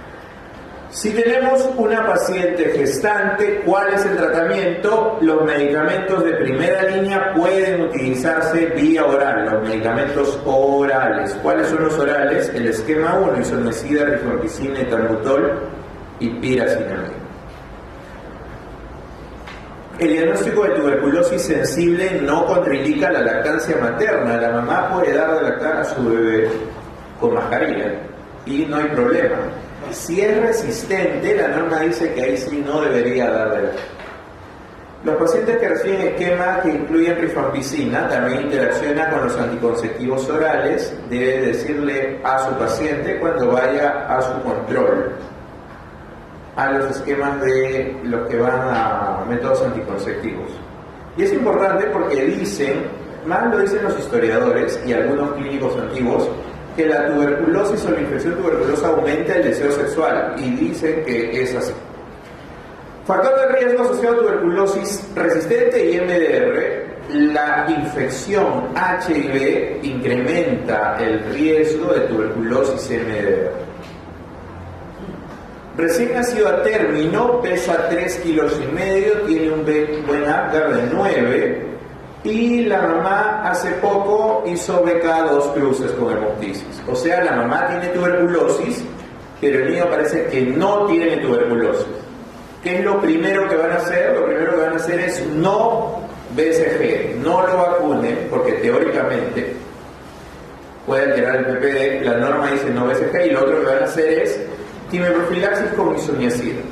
Si tenemos una paciente gestante, ¿cuál es el tratamiento? Los medicamentos de primera línea pueden utilizarse vía oral, los medicamentos orales. ¿Cuáles son los orales? El esquema 1, isoniazida, rifampicina, etambutol y piracinamida. El diagnóstico de tuberculosis sensible no contraindica la lactancia materna. La mamá puede dar de lactar a su bebé con mascarilla y no hay problema. Si es resistente, la norma dice que ahí sí no debería dar de lactar. Los pacientes que reciben esquemas que incluyen rifampicina también interacciona con los anticonceptivos orales. Debe decirle a su paciente cuando vaya a su control a los esquemas de los que van a métodos anticonceptivos. Y es importante porque dicen, más lo dicen los historiadores y algunos clínicos antiguos, que la tuberculosis o la infección tuberculosa aumenta el deseo sexual, y dicen que es así. Factor de riesgo asociado a tuberculosis resistente y MDR. La infección HIV incrementa el riesgo de tuberculosis MDR. Recién nacido a término, pesa 3,5 kilos, tiene un buen Apgar de 9 y la mamá hace poco hizo BK2 cruces con hemoptisis. O sea, la mamá tiene tuberculosis, pero el niño parece que no tiene tuberculosis. ¿Qué es lo primero que van a hacer? Lo primero que van a hacer es no BCG, no lo vacunen, porque teóricamente puede alterar el PPD, la norma dice no BCG, y lo otro que van a hacer es quimioprofilaxis con isoniazida.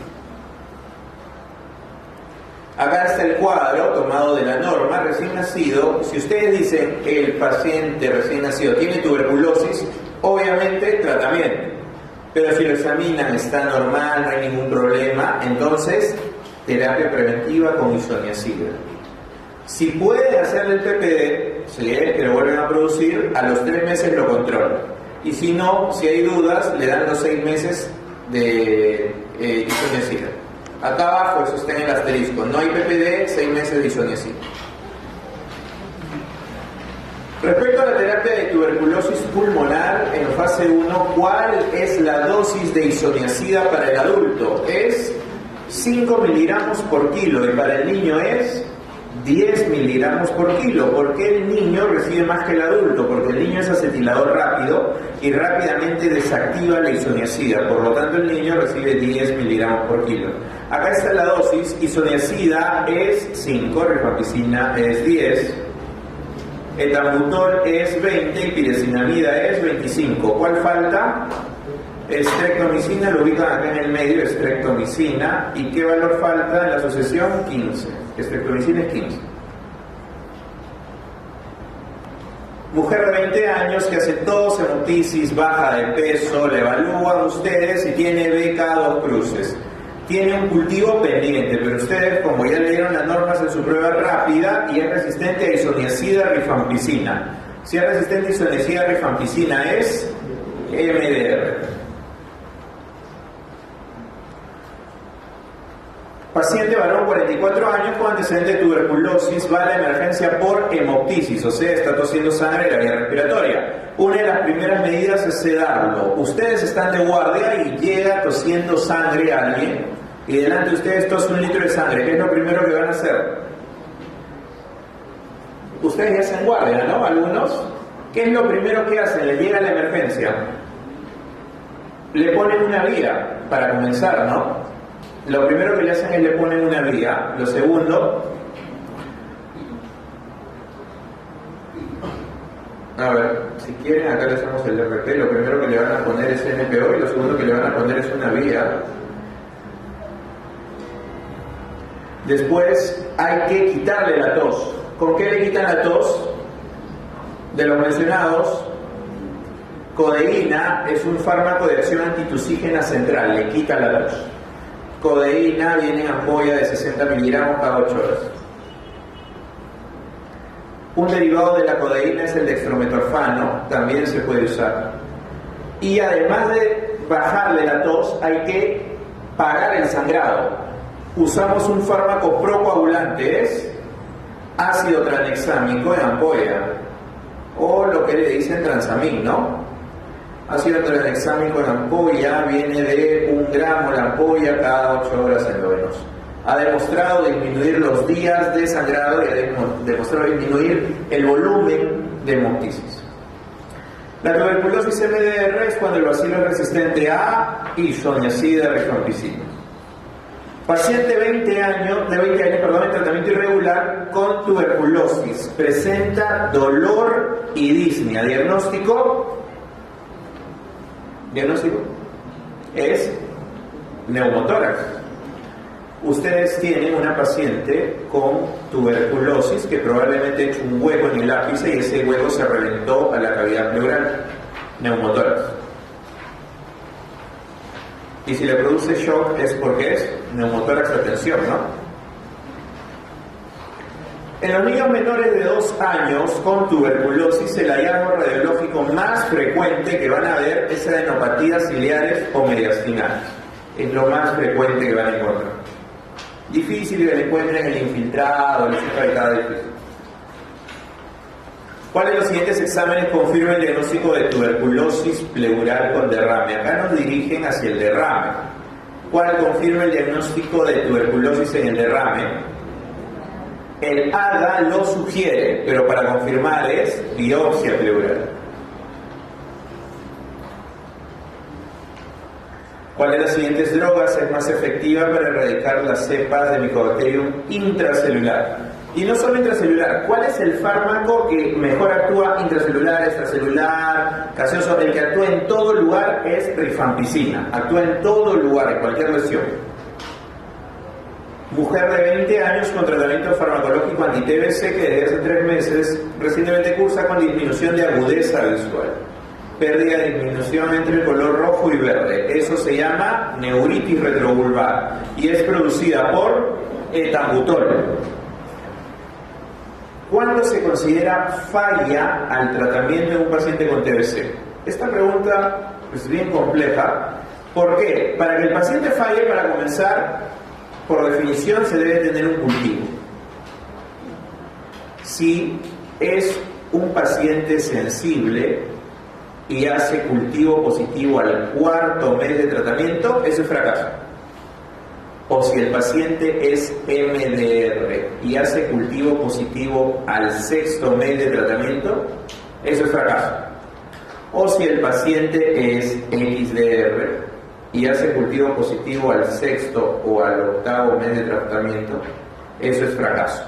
Acá está el cuadro tomado de la norma, recién nacido. Si ustedes dicen que el paciente recién nacido tiene tuberculosis, obviamente tratamiento. Pero si lo examinan, está normal, no hay ningún problema, entonces terapia preventiva con isoniazida. Si pueden hacerle el PPD, si es que lo vuelven a producir, a los 3 meses lo controlan. Y si no, si hay dudas, le dan los 6 meses de isoniazida. Acá abajo, eso está en el asterisco, no hay PPD, 6 meses de isoniazida. Respecto a la terapia de tuberculosis pulmonar, en fase 1, ¿cuál es la dosis de isoniazida para el adulto? Es 5 miligramos por kilo y para el niño es 10 miligramos por kilo. ¿Por qué el niño recibe más que el adulto? Porque el niño es acetilador rápido y rápidamente desactiva la isoniazida, por lo tanto el niño recibe 10 miligramos por kilo. Acá está la dosis, isoniazida es 5, rifampicina es 10, etambutol es 20 y piracinamida es 25. ¿Cuál falta? Estreptomicina, lo ubican acá en el medio, estreptomicina. ¿Y qué valor falta en la asociación? 15. Estreptomicina es 15. Mujer de 20 años que hace tos, hemoptisis, baja de peso, la evalúan ustedes y tiene beca 2 cruces. Tiene un cultivo pendiente, pero ustedes, como ya leyeron las normas en su prueba rápida, y es resistente a isoniazida rifampicina. Si es resistente a isoniazida rifampicina es MDR. Paciente varón 44 años con antecedente de tuberculosis va a la emergencia por hemoptisis, o sea, está tosiendo sangre de la vía respiratoria. Una de las primeras medidas es sedarlo. Ustedes están de guardia y llega tosiendo sangre a alguien y delante de ustedes tose 1 litro de sangre. ¿Qué es lo primero que van a hacer? Ustedes ya hacen guardia, ¿no? Algunos. ¿Qué es lo primero que hacen? Les llega la emergencia. Le ponen una vía para comenzar, ¿no? Lo primero que le hacen es le ponen una vía. Lo segundo, a ver, si quieren acá le hacemos el RP. Lo primero que le van a poner es NPO y lo segundo que le van a poner es una vía. Después hay que quitarle la tos. ¿Con qué le quitan la tos? De los mencionados, codeína es un fármaco de acción antitusígena central, le quita la tos. Codeína viene en ampolla de 60 miligramos cada 8 horas. Un derivado de la codeína es el dextrometorfano, también se puede usar. Y además de bajarle la tos, hay que parar el sangrado. Usamos un fármaco procoagulante, es ácido tranexámico en ampolla, o lo que le dicen transamin, ¿no? Ácido tranexámico en ampolla viene de 1 gramo la ampolla cada 8 horas endovenoso. Ha demostrado disminuir los días de sangrado y ha demostrado disminuir el volumen de hemoptisis. La tuberculosis MDR es cuando el bacilo es resistente a isoniazida rifampicina. Paciente de 20 años, en tratamiento irregular con tuberculosis. Presenta dolor y disnea. Diagnóstico es neumotórax. Ustedes tienen una paciente con tuberculosis que probablemente ha hecho un hueco en el ápice y ese hueco se reventó a la cavidad pleural. Neumotórax. Y si le produce shock es porque es neumotórax de tensión, ¿no? En los niños menores de 2 años con tuberculosis, el hallazgo radiológico más frecuente que van a ver es adenopatías ciliares o mediastinales. Es lo más frecuente que van a encontrar. Difícil que le encuentren el infiltrado, el infiltrado difícil. ¿Cuáles de los siguientes exámenes confirman el diagnóstico de tuberculosis pleural con derrame? Acá nos dirigen hacia el derrame. ¿Cuál confirma el diagnóstico de tuberculosis en el derrame? El ADA lo sugiere, pero para confirmar es biopsia pleural. ¿Cuál de las siguientes drogas es más efectiva para erradicar las cepas de Mycobacterium intracelular? Y no solo intracelular, ¿cuál es el fármaco que mejor actúa intracelular, extracelular, gaseoso? El que actúa en todo lugar es rifampicina, actúa en todo lugar, en cualquier lesión. Mujer de 20 años con tratamiento farmacológico anti-TBC que desde hace 3 meses recientemente cursa con disminución de agudeza visual. Pérdida de disminución entre el color rojo y verde. Eso se llama neuritis retrovulvar y es producida por etambutol. ¿Cuándo se considera falla al tratamiento de un paciente con TBC? Esta pregunta es bien compleja. ¿Por qué? Para que el paciente falle, para comenzar, por definición se debe tener un cultivo. Si es un paciente sensible y hace cultivo positivo al 4.º mes de tratamiento, eso es fracaso. O si el paciente es MDR y hace cultivo positivo al 6.º mes de tratamiento, eso es fracaso. O si el paciente es XDR y hace cultivo positivo al 6.º o al 8.º mes de tratamiento, eso es fracaso.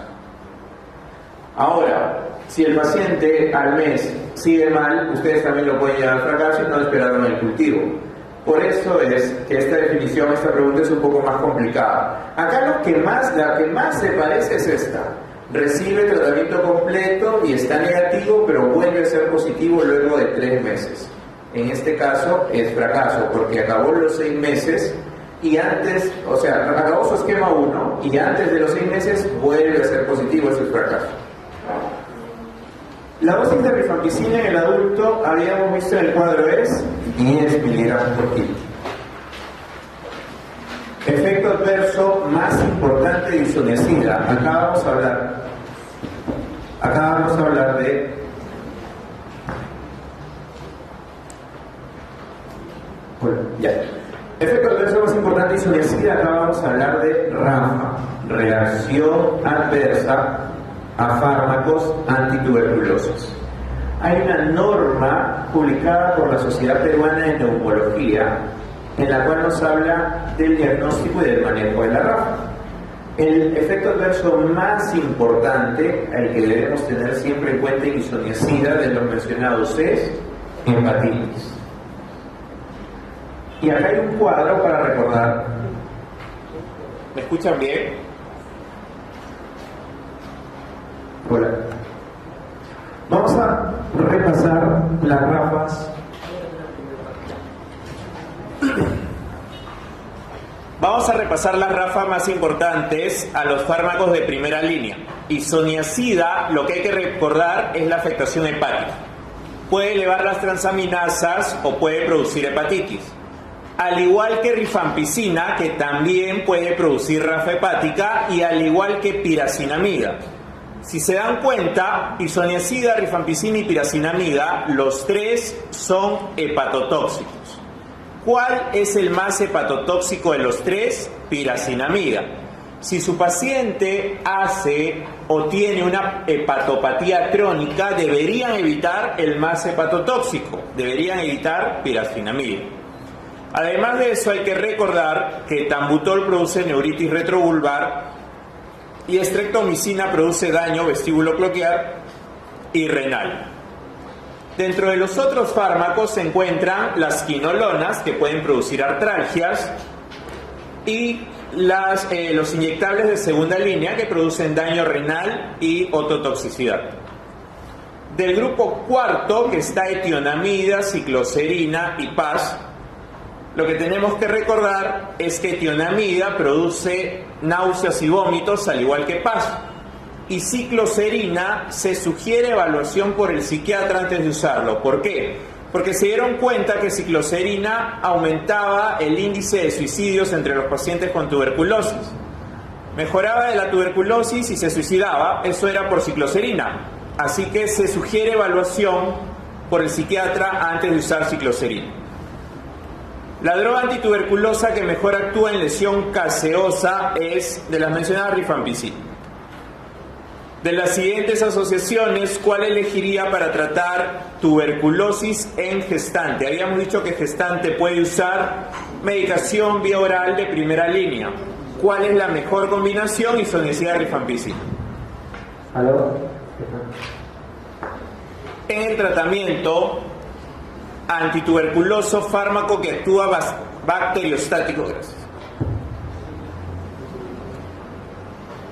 Ahora, si el paciente al mes sigue mal, ustedes también lo pueden llevar al fracaso y no esperaron el cultivo. Por eso es que esta pregunta es un poco más complicada. Acá la que más se parece es esta. Recibe tratamiento completo y está negativo, pero vuelve a ser positivo luego de 3 meses. En este caso es fracaso, porque acabó los 6 meses y antes, o sea, acabó su esquema 1 y antes de los 6 meses vuelve a ser positivo, eso es fracaso. La dosis de rifampicina en el adulto, habíamos visto en el cuadro, es 10 miligramos por kilo. Efecto adverso más importante de isoniazida. Acá vamos a hablar de efecto adverso más importante de isoniazida. Acá vamos a hablar de RAFA, reacción adversa a fármacos antituberculosos. Hay una norma publicada por la Sociedad Peruana de Neumología en la cual nos habla del diagnóstico y del manejo de la RAFA. El efecto adverso más importante, al que debemos tener siempre en cuenta en isoniazida de los mencionados, es hepatitis. Y acá hay un cuadro para recordar. ¿Me escuchan bien? Hola. Vamos a repasar las RAFAs. Vamos a repasar las RAFA más importantes a los fármacos de primera línea. Isoniazida, lo que hay que recordar es la afectación hepática. Puede elevar las transaminasas o puede producir hepatitis. Al igual que rifampicina, que también puede producir RAFA hepática, y al igual que piracinamida. Si se dan cuenta, isoniazida, rifampicina y piracinamida, los tres son hepatotóxicos. ¿Cuál es el más hepatotóxico de los tres? Piracinamida. Si su paciente hace o tiene una hepatopatía crónica, deberían evitar el más hepatotóxico, deberían evitar piracinamida. Además de eso, hay que recordar que tambutol produce neuritis retrovulvar y estreptomicina produce daño vestíbulo-cloaquial y renal. Dentro de los otros fármacos se encuentran las quinolonas, que pueden producir artralgias, y los inyectables de segunda línea, que producen daño renal y ototoxicidad. Del grupo cuarto, que está etionamida, cicloserina y PAS, lo que tenemos que recordar es que etionamida produce náuseas y vómitos, al igual que PAS. Y cicloserina se sugiere evaluación por el psiquiatra antes de usarlo. ¿Por qué? Porque se dieron cuenta que cicloserina aumentaba el índice de suicidios entre los pacientes con tuberculosis. Mejoraba de la tuberculosis y se suicidaba, eso era por cicloserina. Así que se sugiere evaluación por el psiquiatra antes de usar cicloserina. La droga antituberculosa que mejor actúa en lesión caseosa es de las mencionadas rifampicina. De las siguientes asociaciones, ¿cuál elegiría para tratar tuberculosis en gestante? Habíamos dicho que gestante puede usar medicación vía oral de primera línea. ¿Cuál es la mejor combinación? Isoniazida rifampicina. ¿Aló? En el tratamiento antituberculoso, fármaco que actúa bacteriostático, gracias.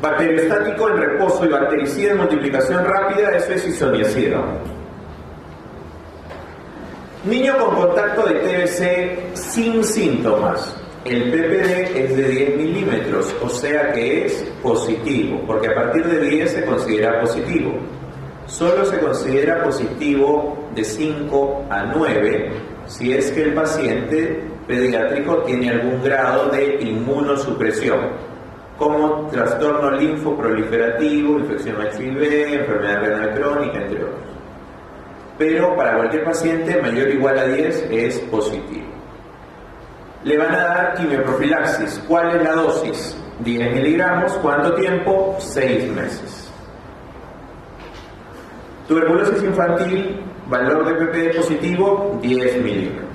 Bacteriostático en reposo y bactericida en multiplicación rápida, eso es isoniazida. Niño con contacto de TBC sin síntomas. El PPD es de 10 milímetros, o sea que es positivo, porque a partir de 10 se considera positivo. Solo se considera positivo de 5 a 9 si es que el paciente pediátrico tiene algún grado de inmunosupresión, como trastorno linfoproliferativo, infección HIV, enfermedad renal crónica, entre otros. Pero para cualquier paciente mayor o igual a 10 es positivo. Le van a dar quimioprofilaxis. ¿Cuál es la dosis? 10 miligramos. ¿Cuánto tiempo? 6 meses. Tuberculosis infantil, valor de PPD positivo, 10 milímetros.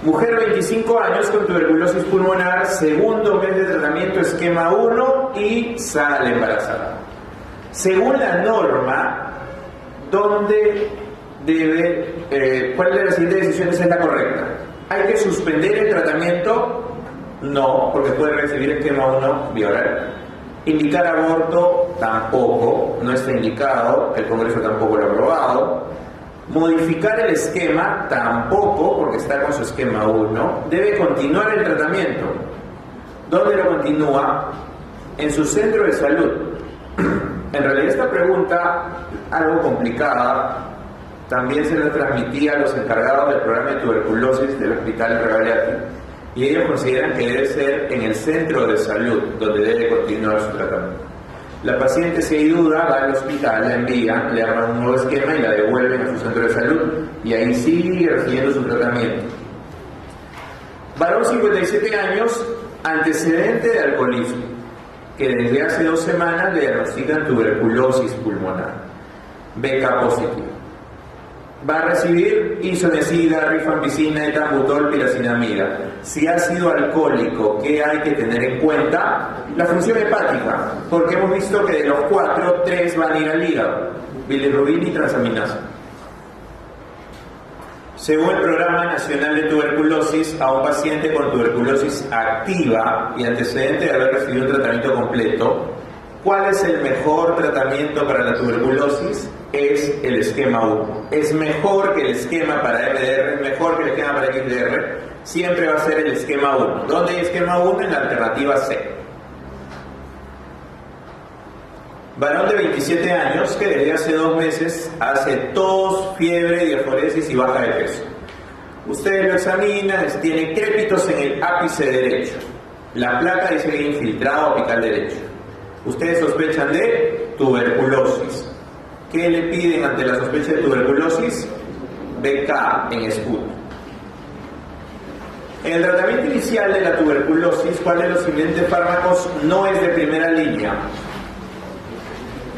Mujer 25 años con tuberculosis pulmonar, segundo mes de tratamiento, esquema 1 y sale embarazada. Según la norma, ¿dónde debe, cuál de las siguientes decisiones es la correcta? ¿Hay que suspender el tratamiento? No, porque puede recibir esquema 1 vía oral. Indicar aborto tampoco, no está indicado, el Congreso tampoco lo ha aprobado. Modificar el esquema tampoco, porque está con su esquema 1. Debe continuar el tratamiento. ¿Dónde lo continúa? En su centro de salud. En realidad esta pregunta, algo complicada, también se la transmitía a los encargados del programa de tuberculosis del Hospital Regagliati, y ellos consideran que debe ser en el centro de salud donde debe continuar su tratamiento. La paciente, si hay duda, va al hospital, la envían, le arman un nuevo esquema y la devuelven a su centro de salud, y ahí sigue recibiendo su tratamiento. Varón, 57 años, antecedente de alcoholismo, que desde hace 2 semanas le diagnostican tuberculosis pulmonar, BK positivo. Va a recibir isoniazida, rifampicina, etambutol, piracinamida. Si ha sido alcohólico, ¿qué hay que tener en cuenta? La función hepática, porque hemos visto que de los 4, 3 van a ir al hígado: bilirrubina y transaminasa. Según el Programa Nacional de Tuberculosis, a un paciente con tuberculosis activa y antecedente de haber recibido un tratamiento completo, ¿cuál es el mejor tratamiento para la tuberculosis? Es el esquema 1. Es mejor que el esquema para MDR, es mejor que el esquema para XDR. Siempre va a ser el esquema 1. ¿Dónde hay esquema 1? En la alternativa C. Varón de 27 años que desde hace 2 meses hace tos, fiebre, diaforesis y baja de peso. Ustedes lo examinan, tiene crépitos en el ápice derecho. La placa dice que infiltrado apical derecho. Ustedes sospechan de tuberculosis. ¿Qué le piden ante la sospecha de tuberculosis? BK en escudo. En el tratamiento inicial de la tuberculosis, ¿cuál de los siguientes fármacos no es de primera línea?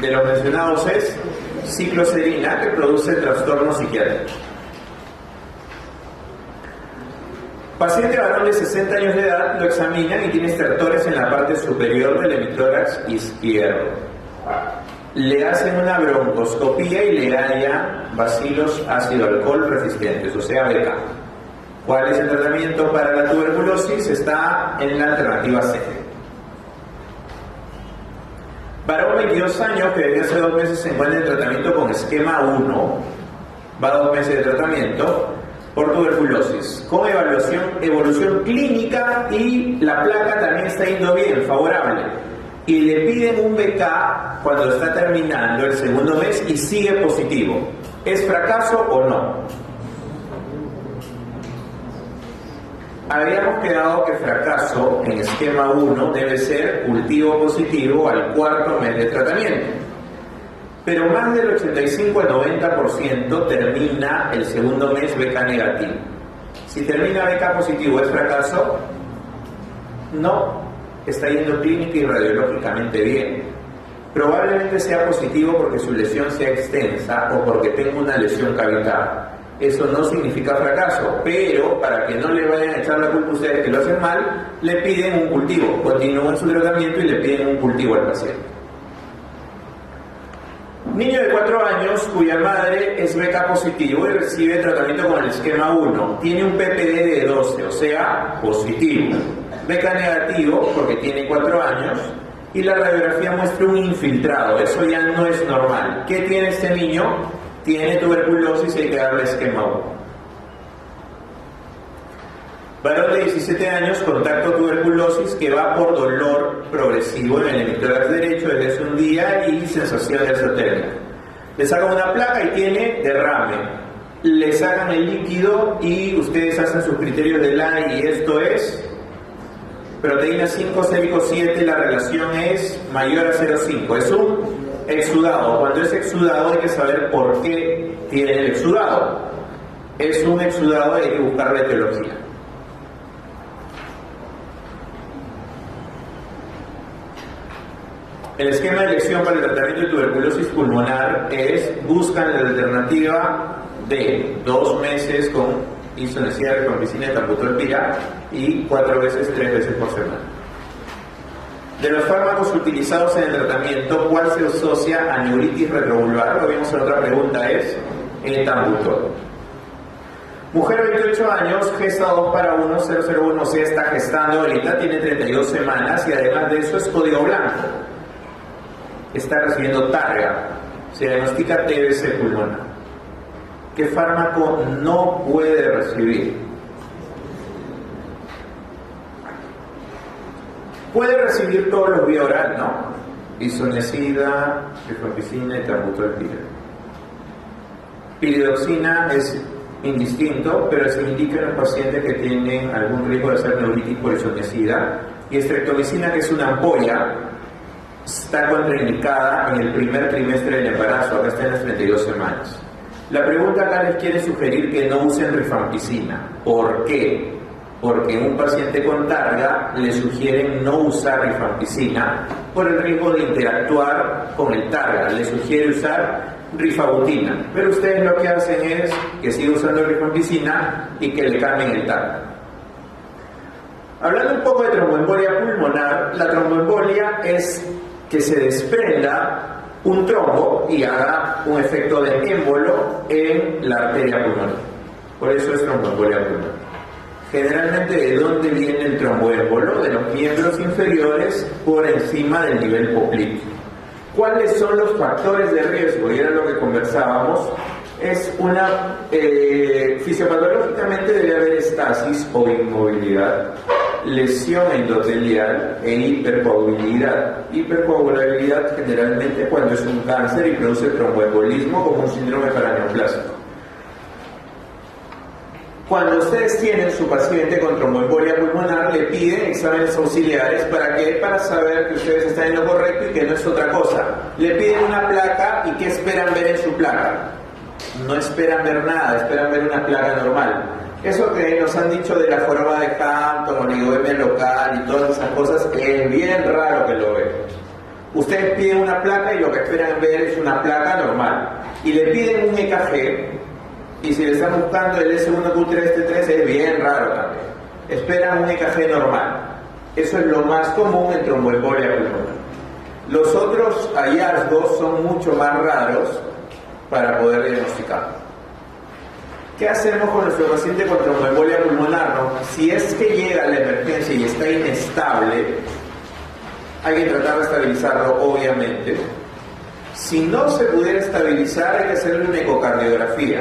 De los mencionados es cicloserina, que produce trastorno psiquiátrico. Paciente varón de 60 años de edad, lo examinan y tiene estertores en la parte superior del hemitórax izquierdo. Le hacen una broncoscopía y le hallan bacilos ácido alcohol resistentes, o sea, BK. ¿Cuál es el tratamiento para la tuberculosis? Está en la alternativa C. Varón 22 años que desde hace 2 meses se encuentra en tratamiento con esquema 1, va 2 meses de tratamiento por tuberculosis, con evolución clínica, y la placa también está yendo bien, favorable. Y le piden un BK cuando está terminando el 2.º mes y sigue positivo. ¿Es fracaso o no? Habíamos quedado que fracaso en esquema 1 debe ser cultivo positivo al 4.º mes de tratamiento. Pero más del 85 al 90% termina el 2.º mes BK negativo. Si termina BK positivo, ¿es fracaso? No. Está yendo clínica y radiológicamente bien. Probablemente sea positivo porque su lesión sea extensa o porque tenga una lesión cavital. Eso no significa fracaso, pero para que no le vayan a echar la culpa a ustedes que lo hacen mal, le piden un cultivo. Continúan su tratamiento y le piden un cultivo al paciente. Niño de 4 años cuya madre es BK positivo y recibe tratamiento con el esquema 1. Tiene un PPD de 12, o sea, positivo. BK negativo porque tiene 4 años y la radiografía muestra un infiltrado. Eso ya no es normal. ¿Qué tiene este niño? Tiene tuberculosis y hay que darle esquema 1. Varón de 17 años, contacto tuberculosis, que va por dolor progresivo en el hemitórax derecho desde hace un día y sensación de exotérmica. Le sacan una placa y tiene derrame. Le sacan el líquido y ustedes hacen sus criterios de LAI, y esto es proteína 5, sérico 7, la relación es mayor a 0,5. Es un exudado. Cuando es exudado hay que saber por qué tiene el exudado. Es un exudado y hay que buscar la etiología. El esquema de elección para el tratamiento de tuberculosis pulmonar es: buscan la alternativa de 2 meses con isoniazida, rifampicina, etambutol, pira, y 4 veces, 3 veces por semana. De los fármacos utilizados en el tratamiento, ¿cuál se asocia a neuritis retrovulvar? Lo vimos en otra pregunta, es etambutol. Mujer de 28 años, gesta 2 para 1, 001, se está gestando ahorita, tiene 32 semanas y además de eso es código blanco. está recibiendo targa, se diagnostica TBC pulmonar. ¿Qué fármaco no puede recibir? Puede recibir todos los vía oral, ¿no? Isoniazida, rifampicina y tarbutolpira. Piridoxina es indistinto, pero se indica en los pacientes que tienen algún riesgo de hacer neuritis por isoniazida. Y estreptomicina, que es una ampolla, está contraindicada en el primer trimestre del embarazo, acá está en las 32 semanas. La pregunta acá les quiere sugerir que no usen rifampicina. ¿Por qué? Porque en un paciente con targa le sugieren no usar rifampicina por el riesgo de interactuar con el targa. Le sugiere usar rifabutina, pero ustedes lo que hacen es que siga usando rifampicina y que le cambien el targa. Hablando un poco de tromboembolia pulmonar, la tromboembolia es que se desprenda un trombo y haga un efecto de émbolo en la arteria pulmonar. Por eso es tromboembolia pulmonar. Generalmente, ¿de dónde viene el tromboémbolo? De los miembros inferiores por encima del nivel popliteo. ¿Cuáles son los factores de riesgo? Y era lo que conversábamos. Es una, fisiopatológicamente debe haber estasis o inmovilidad, lesión endotelial e hipercoagulabilidad. Hipercoagulabilidad generalmente cuando es un cáncer y produce tromboembolismo como un síndrome paraneoplásico. Cuando ustedes tienen su paciente con tromboembolia pulmonar, le piden exámenes auxiliares para saber que ustedes están en lo correcto y que no es otra cosa. Le piden una placa y ¿qué esperan ver en su placa? No esperan ver nada, esperan ver una placa normal. Eso que nos han dicho de la joroba de Hampton, oligoemia local y todas esas cosas, es bien raro que lo vean. Ustedes piden una placa y lo que esperan ver es una placa normal. Y le piden un EKG. Y si le están buscando el S1Q3, T3, es bien raro también. Esperan un EKG normal. Eso es lo más común en tromboembolia pulmonar. Los otros hallazgos son mucho más raros para poder diagnosticar. ¿Qué hacemos con nuestro paciente con tromboembolia pulmonar? ¿No? Si es que llega a la emergencia y está inestable, hay que tratar de estabilizarlo, obviamente. Si no se pudiera estabilizar, hay que hacerle una ecocardiografía.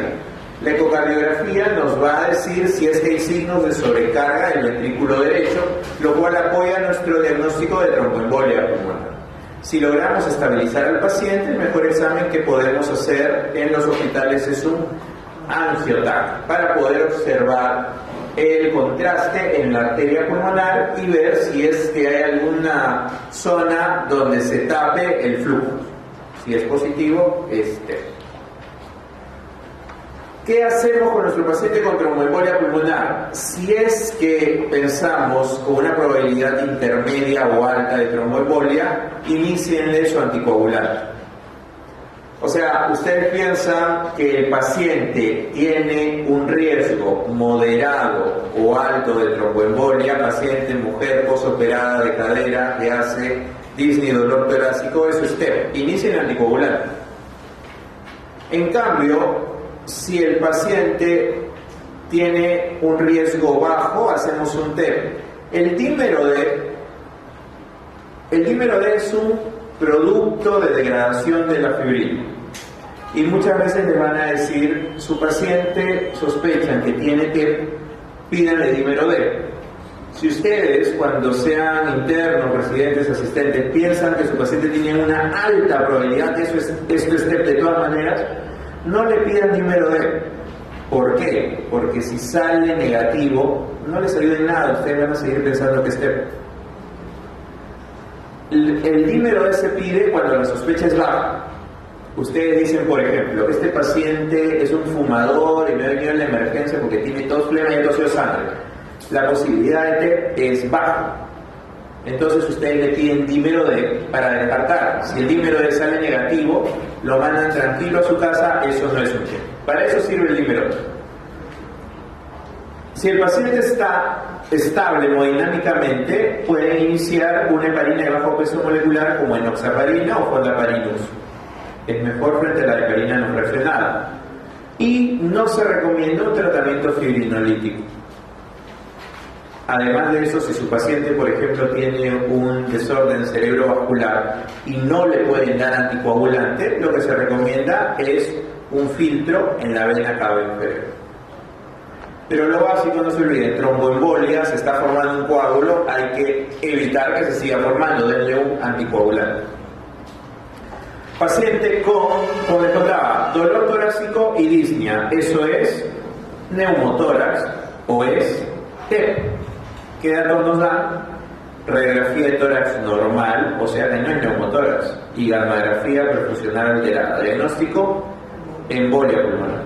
La ecocardiografía nos va a decir si es que hay signos de sobrecarga del ventrículo derecho, lo cual apoya nuestro diagnóstico de tromboembolia pulmonar. Si logramos estabilizar al paciente, el mejor examen que podemos hacer en los hospitales es un angioTAC para poder observar el contraste en la arteria pulmonar y ver si es que hay alguna zona donde se tape el flujo. Si es positivo, ¿Qué hacemos con nuestro paciente con tromboembolia pulmonar? Si es que pensamos con una probabilidad intermedia o alta de tromboembolia, inícienle su anticoagulante. O sea, ustedes piensan que el paciente tiene un riesgo moderado o alto de tromboembolia, paciente, mujer, posoperada de cadera, que hace disney, dolor torácico, eso es TEP. Inicien el anticoagulante. En cambio, si el paciente tiene un riesgo bajo, hacemos un TEP. El dímero D es un producto de degradación de la fibrina. Y muchas veces le van a decir, su paciente sospechan que tiene TEP, pídanle dímero D. Si ustedes, cuando sean internos, residentes, asistentes, piensan que su paciente tiene una alta probabilidad de esto es TEP de todas maneras, no le pidan dímero D. ¿Por qué? Porque si sale negativo, no les ayuda en nada, ustedes van a seguir pensando que es TEP. El dímero D se pide cuando la sospecha es baja. Ustedes dicen, por ejemplo, este paciente es un fumador y me ha venido en la emergencia porque tiene tos, flema y ha tosido sangre. La posibilidad de TEP es baja. Entonces ustedes le piden dímero D para descartar. Si el dímero D sale negativo, lo mandan tranquilo a su casa, eso no es un TEP. Para eso sirve el dímero D. Si el paciente está estable hemodinámicamente, pueden iniciar una heparina de bajo peso molecular como enoxaparina o fondaparinus. Es mejor frente a la heparina no refrenada. Y no se recomienda un tratamiento fibrinolítico. Además de eso, si su paciente, por ejemplo, tiene un desorden cerebrovascular y no le pueden dar anticoagulante, lo que se recomienda es un filtro en la vena cava inferior. Pero lo básico, no se olviden, tromboembolia, se está formando un coágulo, hay que evitar que se siga formando, denle un anticoagulante. Paciente con dolor torácico y disnea, eso es neumotórax o es TEP. ¿Qué datos nos dan? Radiografía de tórax normal, o sea que no es neumotórax, y gammagrafía perfusional alterada. Diagnóstico, embolia pulmonar.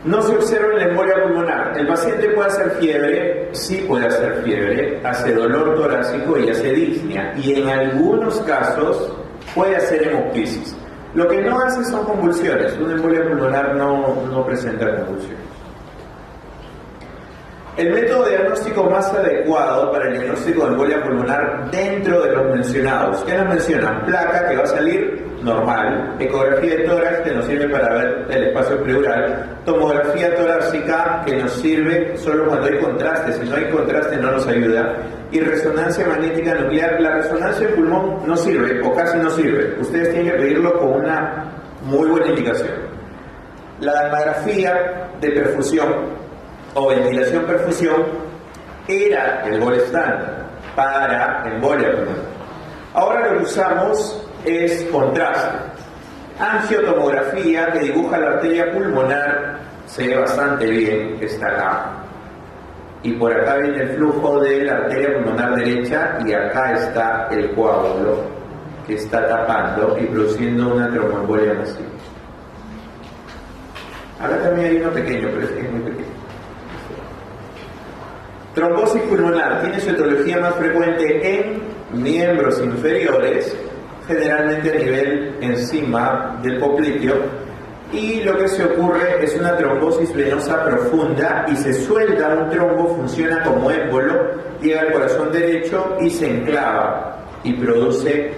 No se observa la embolia pulmonar. El paciente puede hacer fiebre, sí puede hacer fiebre, hace dolor torácico y hace disnea, y en algunos casos puede hacer hemoptisis. Lo que no hace son convulsiones. Una embolia pulmonar no presenta convulsiones. El método diagnóstico más adecuado para el diagnóstico de embolia pulmonar dentro de los mencionados, ¿qué nos mencionan? Placa, que va a salir normal, ecografía de tórax, que nos sirve para ver el espacio pleural, tomografía torácica, que nos sirve solo cuando hay contraste, si no hay contraste no nos ayuda, y resonancia magnética nuclear. La resonancia del pulmón no sirve, o casi no sirve, ustedes tienen que pedirlo con una muy buena indicación. La gammagrafía de perfusión o ventilación-perfusión era el gold standard para embolia pulmonar. Ahora lo que usamos es contraste. Angiotomografía, que dibuja la arteria pulmonar, se ve bastante bien, está acá. Y por acá viene el flujo de la arteria pulmonar derecha y acá está el coágulo que está tapando y produciendo una tromboembolia masiva. Acá también hay uno pequeño, pero es muy pequeño. Trombosis pulmonar tiene su etiología más frecuente en miembros inferiores, generalmente a nivel encima del popliteo, y lo que se ocurre es una trombosis venosa profunda y se suelta un trombo, funciona como émbolo, llega al corazón derecho y se enclava y produce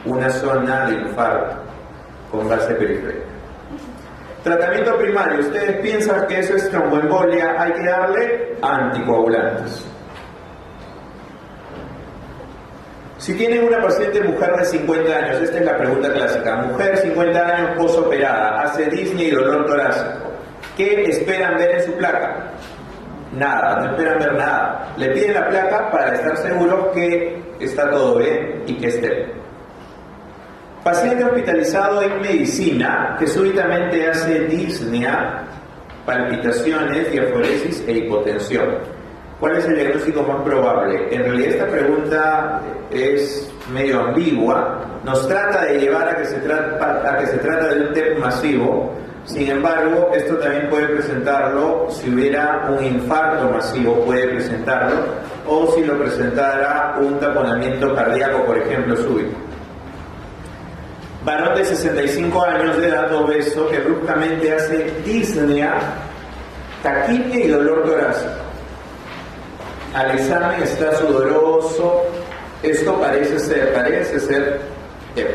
una zona de infarto con base periférica. Tratamiento primario, ustedes piensan que eso es tromboembolia, hay que darle anticoagulantes. Si tienen una paciente mujer de 50 años, esta es la pregunta clásica, mujer 50 años posoperada, hace disnea y dolor torácico, ¿qué esperan ver en su placa? Nada, no esperan ver nada. Le piden la placa para estar seguros que está todo bien y que esté. Paciente hospitalizado en medicina que súbitamente hace disnea, palpitaciones, diaforesis e hipotensión. ¿Cuál es el diagnóstico más probable? En realidad esta pregunta es medio ambigua. Nos trata de llevar a que se trata de un TEP masivo. Sin embargo, esto también puede presentarlo si hubiera un infarto masivo, puede presentarlo, o si lo presentara un taponamiento cardíaco, por ejemplo, súbito. Varón de 65 años de edad, obeso, que bruscamente hace disnea, taquidia y dolor torácico. Al examen está sudoroso, esto parece ser TEP.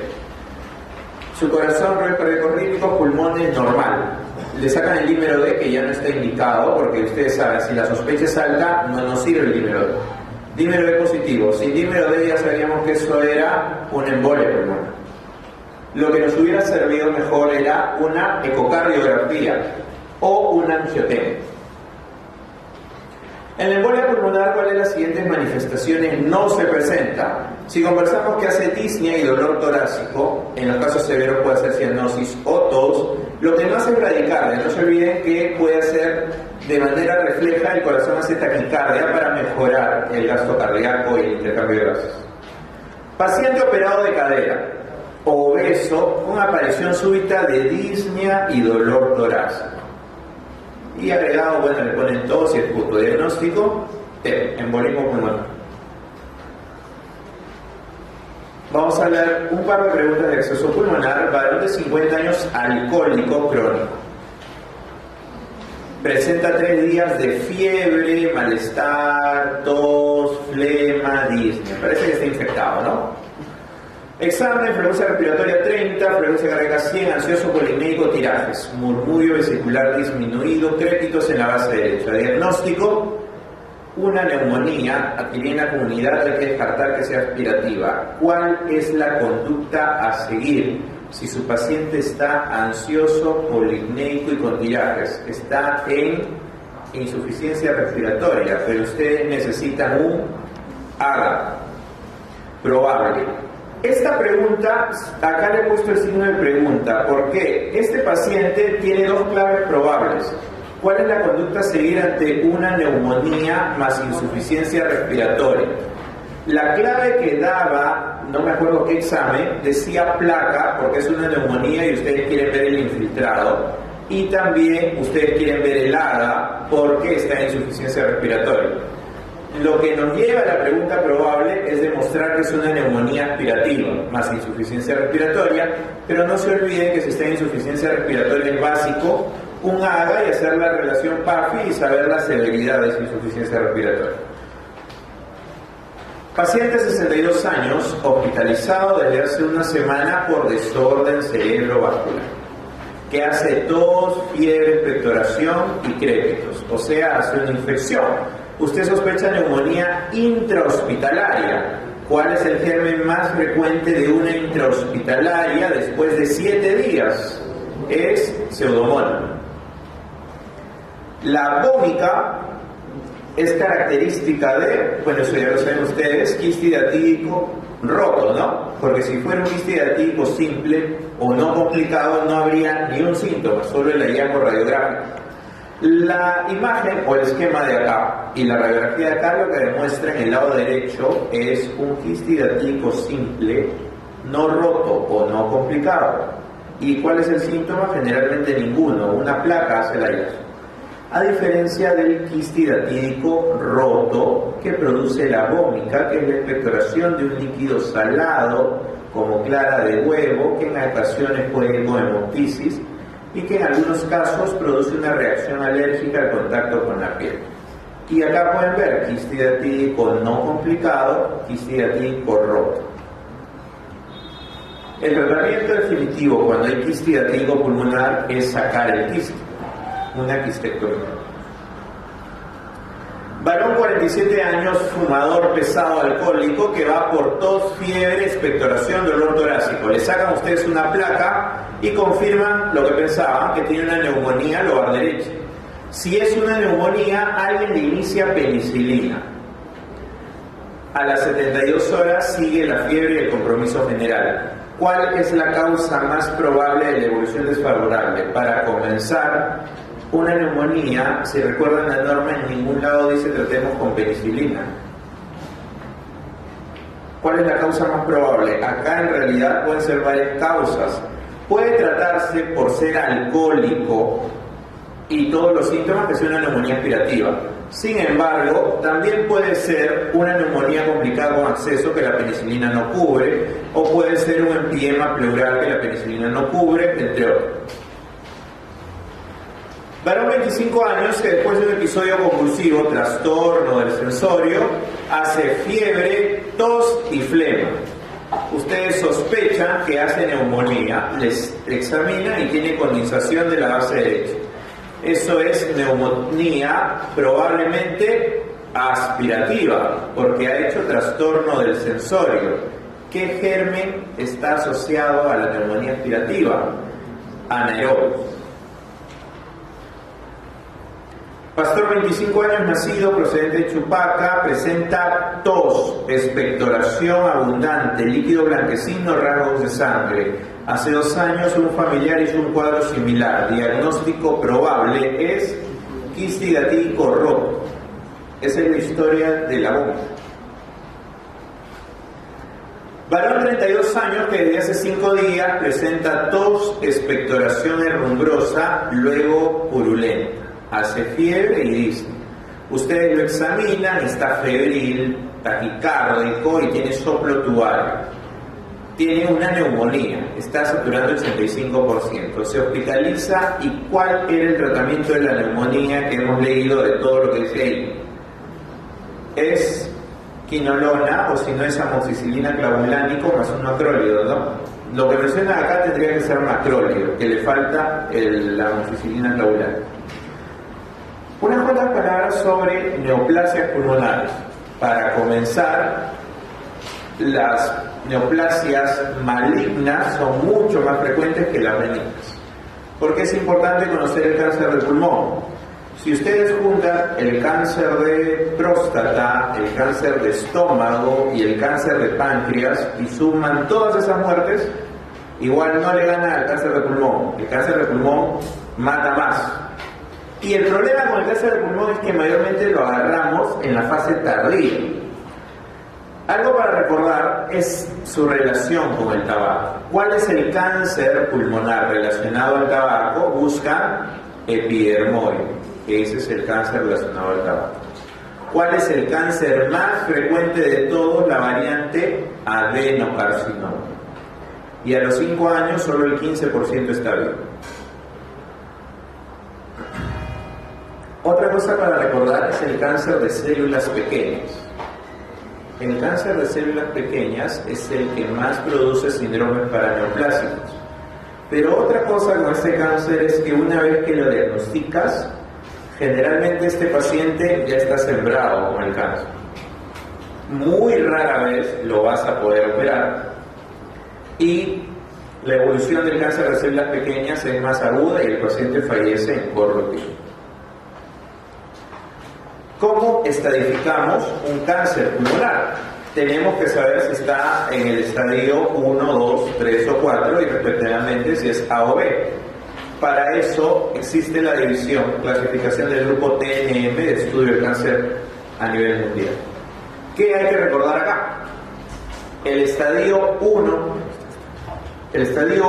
Su corazón recorrido, pulmones normal. Le sacan el dímero D, que ya no está indicado, porque ustedes saben, si la sospecha es alta, no nos sirve el dímero D. Dímero D positivo. Sin dímero D ya sabíamos que eso era un embolia pulmonar. Lo que nos hubiera servido mejor era una ecocardiografía o una angiotemia. En la embolia pulmonar, ¿cuáles de las siguientes manifestaciones no se presentan? Si conversamos que hace disnea y dolor torácico, en los casos severos puede hacer cianosis o tos, lo que no hace es bradicardia. No se olviden que puede hacer de manera refleja, el corazón hace taquicardia para mejorar el gasto cardíaco y el intercambio de gases. Paciente operado de cadera, obeso, con aparición súbita de disnea y dolor torácico. Y agregado, bueno, le ponen tos y el punto diagnóstico, embolismo pulmonar. Vamos a hablar un par de preguntas de acceso pulmonar. Varón de 50 años alcohólico crónico. Presenta 3 días de fiebre, malestar, tos, flema, disnea. Parece que está infectado, ¿no? Examen, frecuencia respiratoria 30, frecuencia cardíaca 100, ansioso polimédico, tirajes, murmullo vesicular disminuido, crépitos en la base derecha. Diagnóstico, una neumonía adquirida en la comunidad, hay que descartar que sea aspirativa. ¿Cuál es la conducta a seguir si su paciente está ansioso, policnéico y con tirajes? Está en insuficiencia respiratoria, pero ustedes necesitan un AGA probable. Esta pregunta, acá le he puesto el signo de pregunta, porque este paciente tiene dos claves probables. ¿Cuál es la conducta a seguir ante una neumonía más insuficiencia respiratoria? La clave que daba, no me acuerdo qué examen, decía placa, porque es una neumonía y ustedes quieren ver el infiltrado, y también ustedes quieren ver el AGA, porque está en insuficiencia respiratoria. Lo que nos lleva a la pregunta probable es demostrar que es una neumonía aspirativa, más insuficiencia respiratoria, pero no se olviden que si está en insuficiencia respiratoria es básico un AGA y hacer la relación PAFI y saber la severidad de esa insuficiencia respiratoria. Paciente de 62 años, hospitalizado desde hace una semana por desorden cerebrovascular, que hace tos, fiebre, expectoración y crépitos, o sea, hace una infección. Usted sospecha neumonía intrahospitalaria. ¿Cuál es el germen más frecuente de una intrahospitalaria después de 7 días? Es Pseudomonas. La vómica es característica de, bueno, eso ya lo saben ustedes, quiste hidatídico roto, ¿no? Porque si fuera un quiste hidatídico simple o no complicado, no habría ni un síntoma, solo el hallazgo radiográfico. La imagen o el esquema de acá y la radiografía de acá lo que demuestra en el lado derecho es un quiste hidatídico simple, no roto o no complicado. ¿Y cuál es el síntoma? Generalmente ninguno, una placa hace el hallazgo. A diferencia del quiste hidatídico roto, que produce la vómica, que es la expectoración de un líquido salado, como clara de huevo, que en ocasiones puede ir con hemoptisis, y que en algunos casos produce una reacción alérgica al contacto con la piel. Y acá pueden ver quiste hidatídico no complicado, quiste hidatídico roto. El tratamiento definitivo cuando hay quiste hidatídico pulmonar es sacar el quiste, una quistectomía. Varón 47 años, fumador pesado alcohólico, que va por tos, fiebre, expectoración, dolor torácico. Le sacan ustedes una placa y confirman lo que pensaban, que tiene una neumonía lobar derecha. Si es una neumonía, alguien le inicia penicilina. A las 72 horas sigue la fiebre y el compromiso general. ¿Cuál es la causa más probable de la evolución desfavorable? Para comenzar, una neumonía, si recuerdan la norma, en ningún lado dice tratemos con penicilina. ¿Cuál es la causa más probable? Acá en realidad pueden ser varias causas. Puede tratarse por ser alcohólico y todos los síntomas que sea una neumonía aspirativa. Sin embargo, también puede ser una neumonía complicada con acceso que la penicilina no cubre, o puede ser un empiema pleural que la penicilina no cubre, entre otros. Varón 25 años que después de un episodio convulsivo, trastorno del sensorio, hace fiebre, tos y flema. Ustedes sospechan que hace neumonía, les examinan y tiene condensación de la base derecha. Eso es neumonía probablemente aspirativa, porque ha hecho trastorno del sensorio. ¿Qué germen está asociado a la neumonía aspirativa? Anaerobios. Pastor, 25 años, nacido, procedente de Chupaca, presenta tos, expectoración abundante, líquido blanquecino, rasgos de sangre. Hace 2 años un familiar hizo un cuadro similar. Diagnóstico probable es quiste hidatídico roto. Esa es la historia de la vómita. Varón 32 años que desde hace 5 días presenta tos, expectoración herrumbrosa, luego purulenta. Hace fiebre y dice, ustedes lo examinan, está febril, taquicárdico y tiene soplo tubario. Tiene una neumonía, está saturando el 85%. Se hospitaliza. ¿Y cuál era el tratamiento de la neumonía que hemos leído de todo lo que dice ahí? Es quinolona, o si no es amoxicilina clavulánico más un macrólido, ¿no? Lo que menciona acá tendría que ser macrólido, que le falta la amoxicilina clavulánica. Unas cuantas palabras sobre neoplasias pulmonares. Para comenzar, las neoplasias malignas son mucho más frecuentes que las benignas. ¿Por qué es importante conocer el cáncer del pulmón? Si ustedes juntan el cáncer de próstata, el cáncer de estómago y el cáncer de páncreas y suman todas esas muertes, igual no le gana al cáncer de pulmón. El cáncer de pulmón mata más. Y el problema con el cáncer de pulmón es que mayormente lo agarramos en la fase tardía. Algo para recordar es su relación con el tabaco. ¿Cuál es el cáncer pulmonar relacionado al tabaco? Busca epidermoide. Ese es el cáncer relacionado al tabaco. ¿Cuál es el cáncer más frecuente de todos? La variante adenocarcinoma. Y a los 5 años solo el 15% está vivo. Otra cosa para recordar es el cáncer de células pequeñas. El cáncer de células pequeñas es el que más produce síndromes paraneoplásicos. Pero otra cosa con este cáncer es que una vez que lo diagnosticas, generalmente este paciente ya está sembrado con el cáncer. Muy rara vez lo vas a poder operar. Y la evolución del cáncer de células pequeñas es más aguda y el paciente fallece en corto tiempo. ¿Cómo estadificamos un cáncer pulmonar? Tenemos que saber si está en el estadio 1, 2, 3 o 4 y respectivamente si es A o B. Para eso existe la división, clasificación del grupo TNM de estudio del cáncer a nivel mundial. ¿Qué hay que recordar acá? El estadio 1, el estadio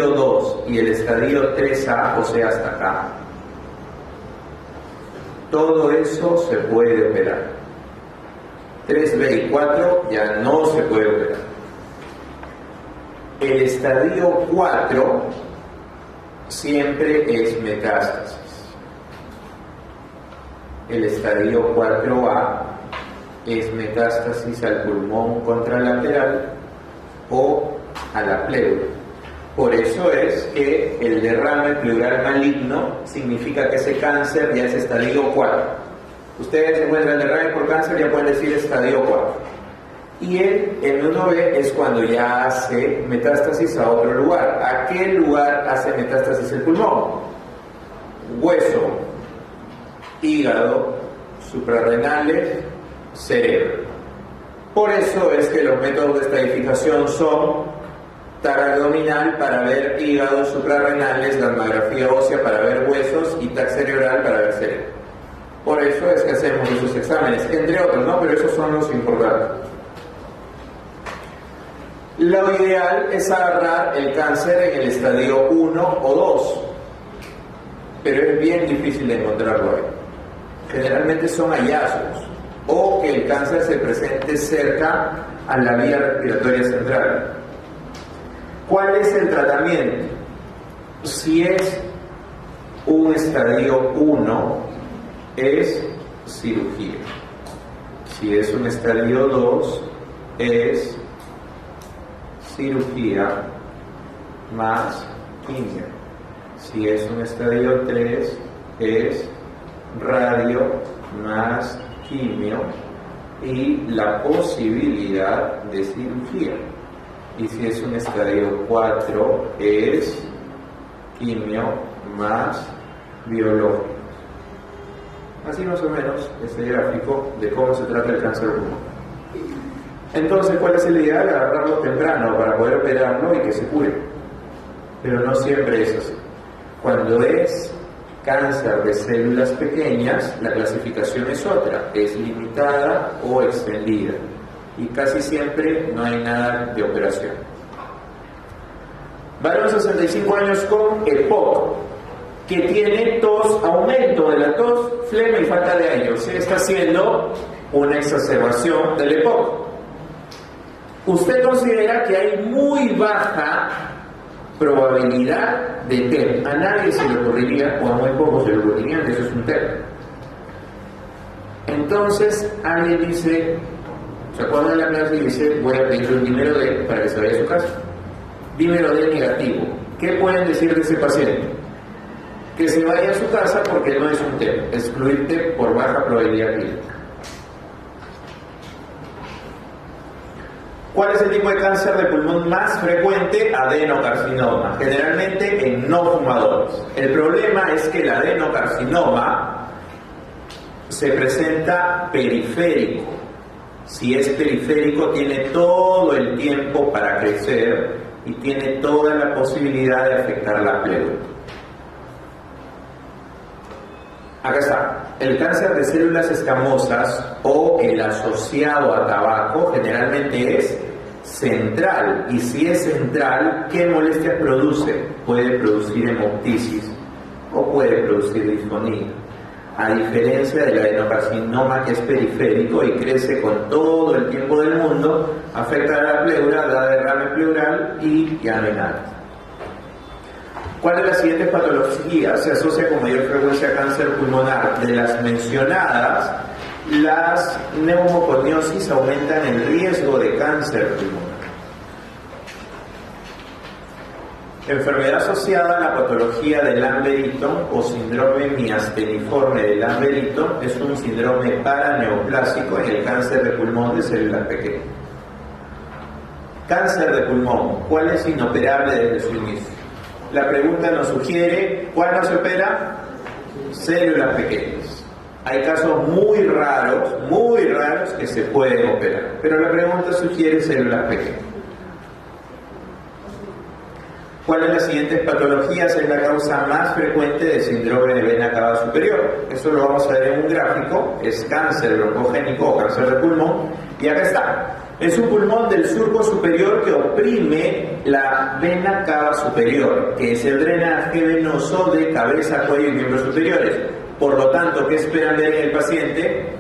2 y el estadio 3A, o sea, hasta acá. Todo eso se puede operar. 3B y 4 ya no se puede operar. El estadio 4 siempre es metástasis. El estadio 4A es metástasis al pulmón contralateral o a la pleura. Por eso es que el derrame pleural maligno significa que ese cáncer ya es estadio 4. Ustedes encuentran el derrame por cáncer, ya pueden decir estadio 4. Y el 1B es cuando ya hace metástasis a otro lugar. ¿A qué lugar hace metástasis el pulmón? Hueso, hígado, suprarrenales, cerebro. Por eso es que los métodos de estadificación son TAC abdominal para ver hígado, suprarrenales, dermografía ósea para ver huesos y TAC cerebral para ver cerebro. Por eso es que hacemos esos exámenes, entre otros, ¿no? Pero esos son los importantes. Lo ideal es agarrar el cáncer en el estadio 1 o 2, pero es bien difícil de encontrarlo ahí. Generalmente son hallazgos, o que el cáncer se presente cerca a la vía respiratoria central. ¿Cuál es el tratamiento? Si es un estadio 1, es cirugía. Si es un estadio 2, es cirugía más quimio. Si es un estadio 3, es radio más quimio y la posibilidad de cirugía. Y si es un estadio 4, es quimio más biológico. Así más o menos es el gráfico de cómo se trata el cáncer pulmonar. Entonces, ¿cuál es el ideal? Agarrarlo temprano para poder operarlo y que se cure. Pero no siempre es así. Cuando es cáncer de células pequeñas, la clasificación es otra, es limitada o extendida. Y casi siempre no hay nada de operación. Varón 65 años con EPOC, que tiene tos, aumento de la tos, flema y falta de aire. Se está haciendo una exacerbación del EPOC. Usted considera que hay muy baja probabilidad de TEP. A nadie se le ocurriría, o a muy pocos se le ocurriría, que eso es un TEP. Entonces, alguien dice, se acuerda de la clase y dice, voy a pedir un dímero D para que se vaya a su casa. Dímero D negativo. ¿Qué pueden decir de ese paciente? que se vaya a su casa porque no es un tema, excluirte por baja probabilidad clínica. ¿Cuál es el tipo de cáncer de pulmón más frecuente? Adenocarcinoma, generalmente en no fumadores. El problema es que el adenocarcinoma se presenta periférico. Si es periférico, tiene todo el tiempo para crecer y tiene toda la posibilidad de afectar la pleura. Acá está. El cáncer de células escamosas o el asociado a tabaco generalmente es central. Y si es central, ¿qué molestias produce? Puede producir hemoptisis o puede producir disfonía. A diferencia del adenocarcinoma, que es periférico y crece con todo el tiempo del mundo, afecta a la pleura, da derrame pleural y ya no hay nada. ¿Cuál de las siguientes patologías se asocia con mayor frecuencia a cáncer pulmonar? De las mencionadas, las neumoconiosis aumentan el riesgo de cáncer pulmonar. Enfermedad asociada a la patología de Lambert-Eaton o síndrome miasteniforme de Lambert-Eaton es un síndrome paraneoplásico en el cáncer de pulmón de células pequeñas. Cáncer de pulmón, ¿cuál es inoperable desde su inicio? La pregunta nos sugiere, ¿cuál no se opera? Células pequeñas. Hay casos muy raros que se pueden operar, pero la pregunta sugiere células pequeñas. ¿Cuál de las siguientes patologías es la causa más frecuente de síndrome de vena cava superior? Eso lo vamos a ver en un gráfico. Es cáncer broncogénico o cáncer de pulmón. Y acá está. Es un pulmón del surco superior que oprime la vena cava superior, que es el drenaje venoso de cabeza, cuello y miembros superiores. Por lo tanto, ¿qué esperan ver en el paciente?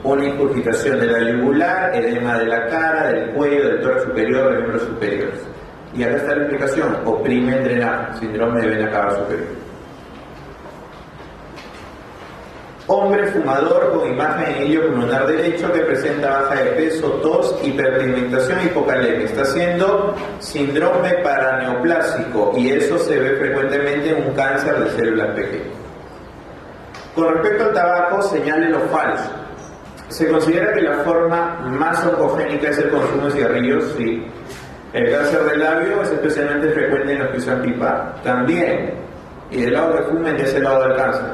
Una incurgitación de la yugular, edema de la cara, del cuello, del tórax superior, de miembros superiores. Y acá está la explicación: oprime el drenaje, síndrome de vena cava superior. Hombre fumador con imagen en ilio pulmonar derecho que presenta baja de peso, tos, hiperpigmentación y hipocalemia. Está haciendo síndrome paraneoplásico y eso se ve frecuentemente en un cáncer de células pequeñas. Con respecto al tabaco, señale lo falso. Se considera que la forma más oncogénica es el consumo de cigarrillos, sí. El cáncer del labio es especialmente frecuente en los que usan pipa, también. Y del lado que fumen, de ese lado del cáncer.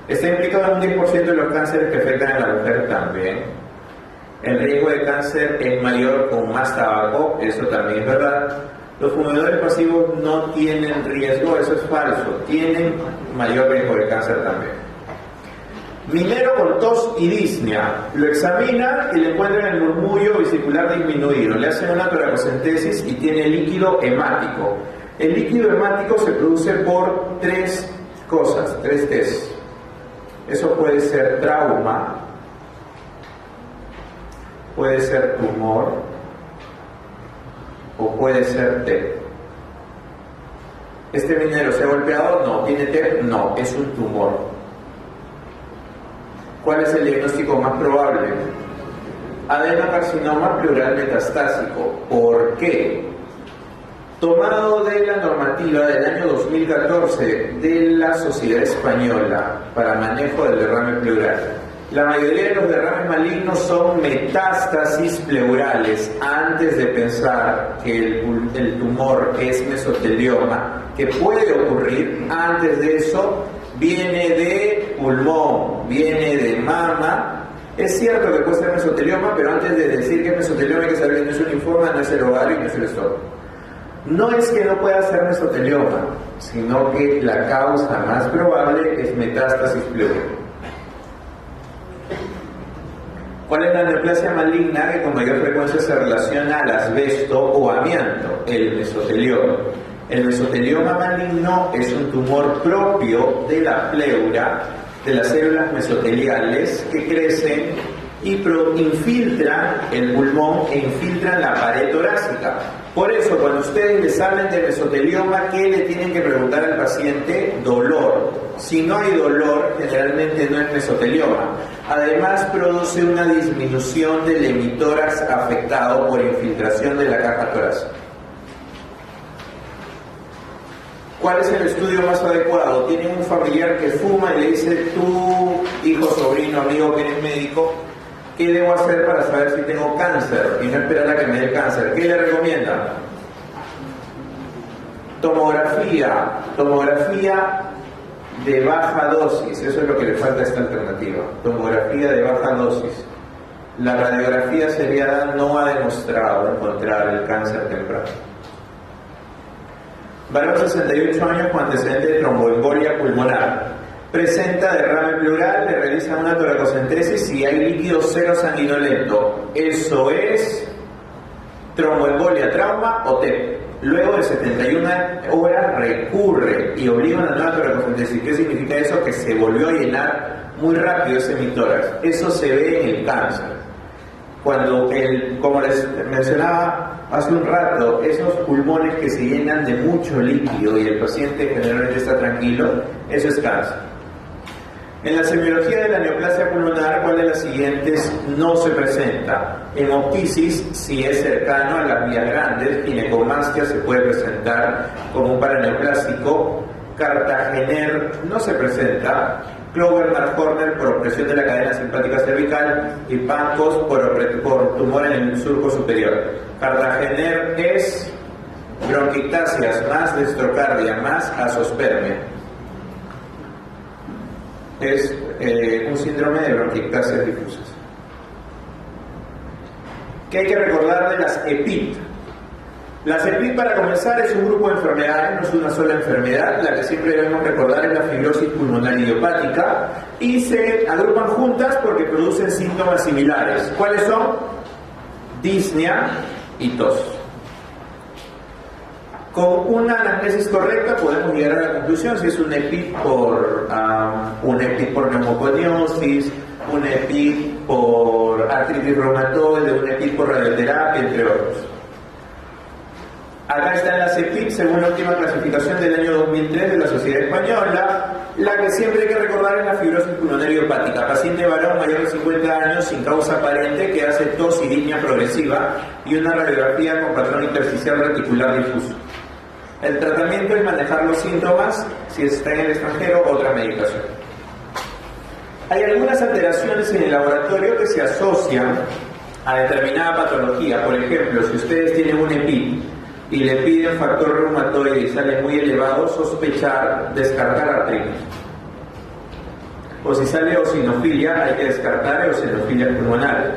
Está implicado en un 10% de los cánceres que afectan a la mujer también. El riesgo de cáncer es mayor con más tabaco, eso también es verdad. Los fumadores pasivos no tienen riesgo, eso es falso, tienen mayor riesgo de cáncer también. Minero con tos y disnea, lo examina y le encuentran el murmullo vesicular disminuido, le hacen una toracocentesis y tiene líquido hemático. El líquido hemático se produce por tres cosas, tres tests. Eso puede ser trauma, puede ser tumor o puede ser TEP. ¿Este minero se ha golpeado? No. ¿Tiene TEP? No, es un tumor. ¿Cuál es el diagnóstico más probable? Adenocarcinoma pleural metastásico. ¿Por qué? Tomado de la normativa del año 2014 de la Sociedad Española para Manejo del Derrame Pleural, la mayoría de los derrames malignos son metástasis pleurales. Antes de pensar que el tumor es mesotelioma, que puede ocurrir, antes de eso viene de pulmón, viene de mama. Es cierto que puede ser mesotelioma, pero antes de decir que es mesotelioma hay que saber que no es un linfoma, no es el ovario y no es el estómago. No es que no pueda ser mesotelioma, sino que la causa más probable es metástasis pleural. ¿Cuál es la neoplasia maligna que con mayor frecuencia se relaciona al asbesto o amianto? El mesotelioma. El mesotelioma maligno es un tumor propio de la pleura, de las células mesoteliales que crecen y infiltran el pulmón e infiltran la pared torácica. Por eso, cuando ustedes les hablen de mesotelioma, ¿qué le tienen que preguntar al paciente? Dolor. Si no hay dolor, generalmente no es mesotelioma. Además, produce una disminución del hemitórax afectado por infiltración de la caja torácica. ¿Cuál es el estudio más adecuado? Tienen un familiar que fuma y le dice, tú, hijo, sobrino, amigo que eres médico, ¿qué debo hacer para saber si tengo cáncer? Y no esperar a que me dé cáncer. ¿Qué le recomienda? Tomografía de baja dosis. Eso es lo que le falta a esta alternativa. Tomografía de baja dosis. La radiografía seriada no ha demostrado encontrar el cáncer temprano. Varón 68 años con antecedente de tromboembolia pulmonar. Presenta derrame pleural, le realizan una toracocentesis y hay líquido cero sanguinolento. Eso es tromboembolia, trauma o TEP. Luego de 71 horas recurre y obliga una nueva toracocentesis. ¿Qué significa eso? Que se volvió a llenar muy rápido ese hemitórax. Eso se ve en el cáncer. Cuando, como les mencionaba hace un rato, esos pulmones que se llenan de mucho líquido y el paciente generalmente está tranquilo, eso es cáncer. En la semiología de la neoplasia pulmonar, ¿cuál de las siguientes no se presenta? Hemoptisis, si es cercano a las vías grandes. Ginecomastia se puede presentar como un paraneoplásico. Cartagener no se presenta. Clover-Mark-Horner por opresión de la cadena simpática cervical y Pancos por tumor en el surco superior. Cartagener es bronquictasias más dextrocardia más azospermia. Es un síndrome de bronquictasias difusas. ¿Qué hay que recordar de las EPIT? Las EPIT, para comenzar, es un grupo de enfermedades, no es una sola enfermedad. La que siempre debemos recordar es la fibrosis pulmonar idiopática y se agrupan juntas porque producen síntomas similares. ¿Cuáles son? Disnea y tos. Con una anamnesis correcta podemos llegar a la conclusión si es un EPIT por neumoconiosis, un EPIT por artritis reumatoide, un EPIT por radioterapia, entre otros. Acá están las EPIT según la última clasificación del año 2003 de la Sociedad Española. La que siempre hay que recordar es la fibrosis pulmonar idiopática. Paciente varón mayor de 50 años sin causa aparente que hace tos y disnea progresiva y una radiografía con patrón intersticial reticular difuso. El tratamiento es manejar los síntomas, si está en el extranjero, otra medicación. Hay algunas alteraciones en el laboratorio que se asocian a determinada patología. Por ejemplo, si ustedes tienen un EPIT y le piden factor reumatoide y sale muy elevado, sospechar, descartar artritis. O si sale eosinofilia, hay que descartar eosinofilias pulmonares.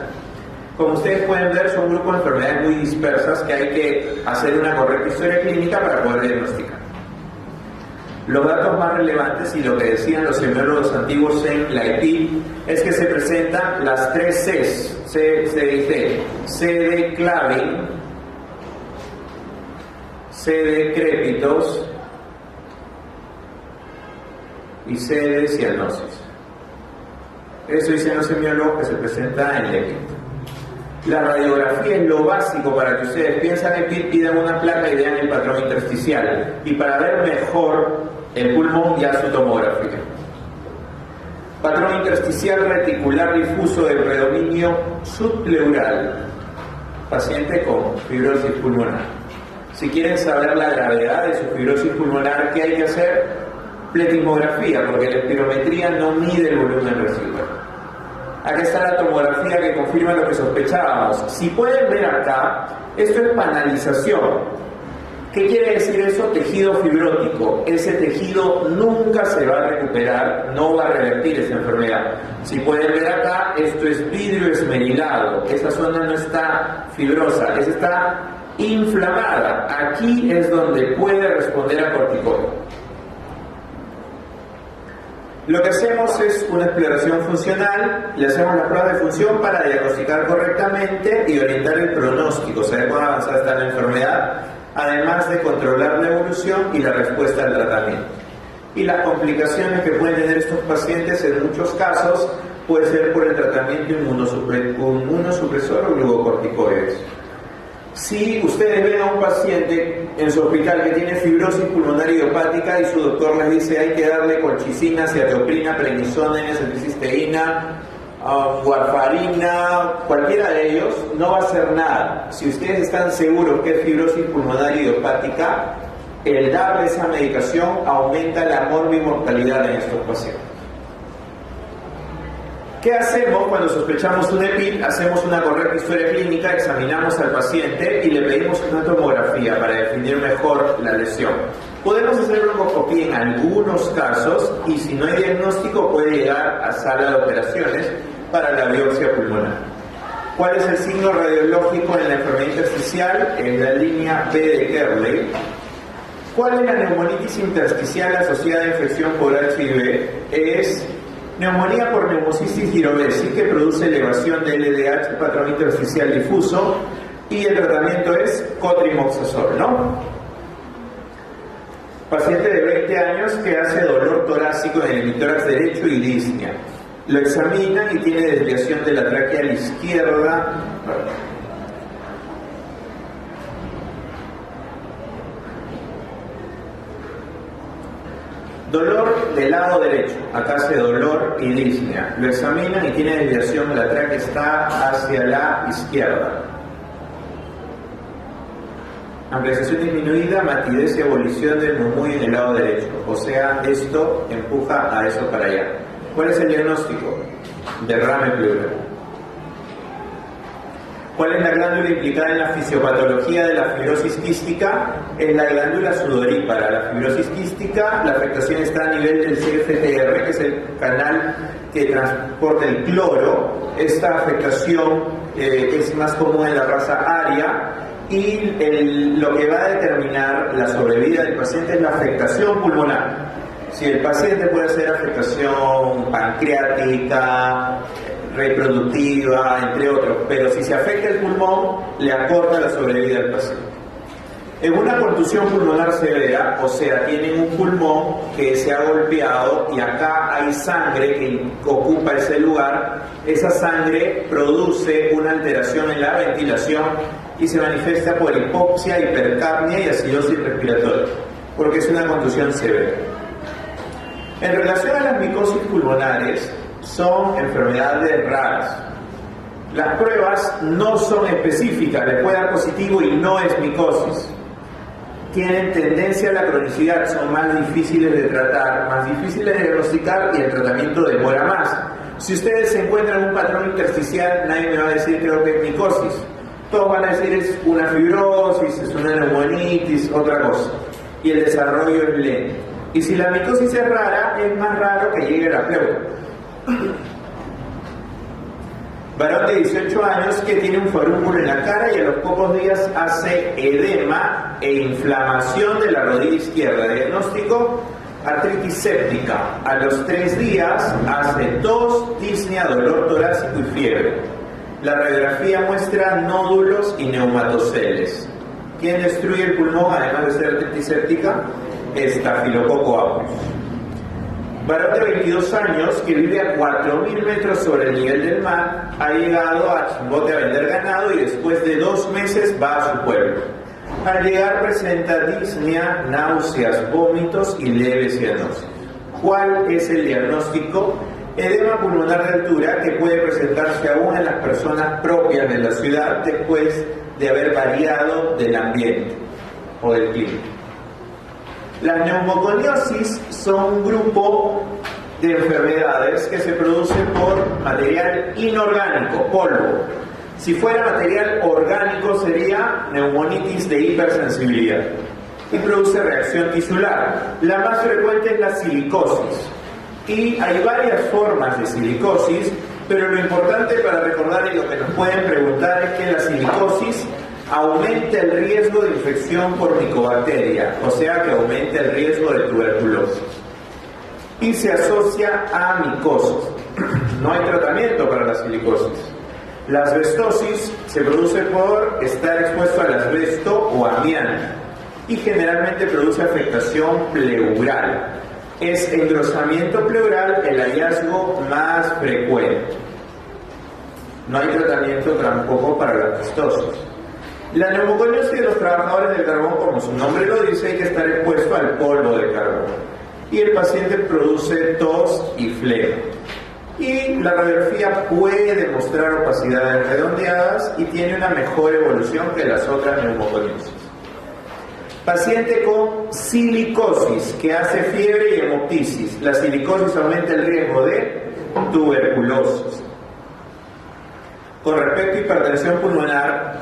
Como ustedes pueden ver, son grupos de enfermedades muy dispersas que hay que hacer una correcta historia clínica para poder diagnosticar. Los datos más relevantes y lo que decían los semiólogos antiguos en la EPIT es que se presentan las tres Cs, C de claving, C de crépitos y C de cianosis. Eso dicen los semiólogos que se presenta en la EPIT. La radiografía es lo básico para que ustedes piensan EPIT, pidan una placa y vean el patrón intersticial. Y para ver mejor el pulmón, ya su tomografía. Patrón intersticial reticular difuso de predominio subpleural. Paciente con fibrosis pulmonar. Si quieren saber la gravedad de su fibrosis pulmonar, ¿qué hay que hacer? Pletismografía, porque la espirometría no mide el volumen residual. Acá está la tomografía que confirma lo que sospechábamos. Si pueden ver acá, esto es panalización. ¿Qué quiere decir eso? Tejido fibrótico. Ese tejido nunca se va a recuperar, no va a revertir esa enfermedad. Si pueden ver acá, esto es vidrio esmerilado. Esa zona no está fibrosa, esa está inflamada. Aquí es donde puede responder a corticoide. Lo que hacemos es una exploración funcional, le hacemos las pruebas de función para diagnosticar correctamente y orientar el pronóstico, saber cuán avanzada está la enfermedad, además de controlar la evolución y la respuesta al tratamiento. Y las complicaciones que pueden tener estos pacientes en muchos casos puede ser por el tratamiento inmunosupresor o glucocorticoides. Si ustedes ven a un paciente en su hospital que tiene fibrosis pulmonar idiopática y su doctor les dice hay que darle colchicina, ciatoprina, prednisona, N-acetilcisteína, warfarina, cualquiera de ellos, no va a hacer nada. Si ustedes están seguros que es fibrosis pulmonar idiopática, el darle esa medicación aumenta la morbimortalidad en estos pacientes. ¿Qué hacemos cuando sospechamos un EPID? Hacemos una correcta historia clínica, examinamos al paciente y le pedimos una tomografía para definir mejor la lesión. Podemos hacer broncoscopía en algunos casos y si no hay diagnóstico puede llegar a sala de operaciones para la biopsia pulmonar. ¿Cuál es el signo radiológico en la enfermedad intersticial? En la línea B de Kerley. ¿Cuál es la neumonitis intersticial asociada a infección por HIV? Es neumonía por neumocistis girovesi, que produce elevación de LDH, patrón intersticial difuso, y el tratamiento es cotrimoxazol, ¿no? Paciente de 20 años que hace dolor torácico en el hemitórax derecho y disnea. Lo examinan y tiene desviación de la tráquea a la izquierda. Dolor del lado derecho, acá hace dolor y disnea. Lo examinan y tiene desviación, la tráquea está hacia la izquierda. Ampliación disminuida, matidez y abolición del murmullo en el lado derecho. O sea, esto empuja a eso para allá. ¿Cuál es el diagnóstico? Derrame pleural. ¿Cuál es la glándula implicada en la fisiopatología de la fibrosis quística? Es la glándula sudorípara. La fibrosis quística, la afectación está a nivel del CFTR, que es el canal que transporta el cloro. Esta afectación es más común en la raza aria y lo que va a determinar la sobrevida del paciente es la afectación pulmonar. Si el paciente puede hacer afectación pancreática, reproductiva, entre otros, pero si se afecta el pulmón, le acorta la sobrevida del paciente. En una contusión pulmonar severa, o sea, tienen un pulmón que se ha golpeado y acá hay sangre que ocupa ese lugar, esa sangre produce una alteración en la ventilación y se manifiesta por hipoxia, hipercapnia y acidosis respiratoria, porque es una contusión severa. En relación a las micosis pulmonares, son enfermedades raras. Las pruebas no son específicas, le puede dar positivo y no es micosis. Tienen tendencia a la cronicidad, son más difíciles de tratar, más difíciles de diagnosticar y el tratamiento demora más. Si ustedes se encuentran un patrón intersticial, nadie me va a decir creo que es micosis. Todos van a decir es una fibrosis, es una neumonitis, otra cosa. Y el desarrollo es lento. Y si la micosis es rara, es más raro que llegue a la pleura. Varón de 18 años que tiene un forúnculo en la cara y a los pocos días hace edema e inflamación de la rodilla izquierda. Diagnóstico: artritis séptica. A los 3 días hace tos, disnea, dolor torácico y fiebre. La radiografía muestra nódulos y neumatoceles. ¿Quién destruye el pulmón además de ser artritis séptica? Estafilococo aureus. Varón de 22 años que vive a 4.000 metros sobre el nivel del mar, ha llegado a Chimbote a vender ganado y después de 2 meses va a su pueblo. Al llegar presenta disnea, náuseas, vómitos y leve cianosis. ¿Cuál es el diagnóstico? Edema pulmonar de altura que puede presentarse aún en las personas propias de la ciudad después de haber variado del ambiente o del clima. Las neumoconiosis son un grupo de enfermedades que se producen por material inorgánico, polvo. Si fuera material orgánico sería neumonitis de hipersensibilidad y produce reacción tisular. La más frecuente es la silicosis y hay varias formas de silicosis, pero lo importante para recordar y lo que nos pueden preguntar es que la silicosis aumenta el riesgo de infección por micobacteria, o sea que aumenta el riesgo de tuberculosis. Y se asocia a micosis. No hay tratamiento para la silicosis. La asbestosis se produce por estar expuesto al asbesto o amianto y generalmente produce afectación pleural. Es engrosamiento pleural el hallazgo más frecuente. No hay tratamiento tampoco para la asbestosis. La neumoconiosis de los trabajadores del carbón, como su nombre lo dice, hay que estar expuesto al polvo de carbón. Y el paciente produce tos y flema. Y la radiografía puede mostrar opacidades redondeadas y tiene una mejor evolución que las otras neumoconiosis. Paciente con silicosis que hace fiebre y hemoptisis. La silicosis aumenta el riesgo de tuberculosis. Con respecto a hipertensión pulmonar,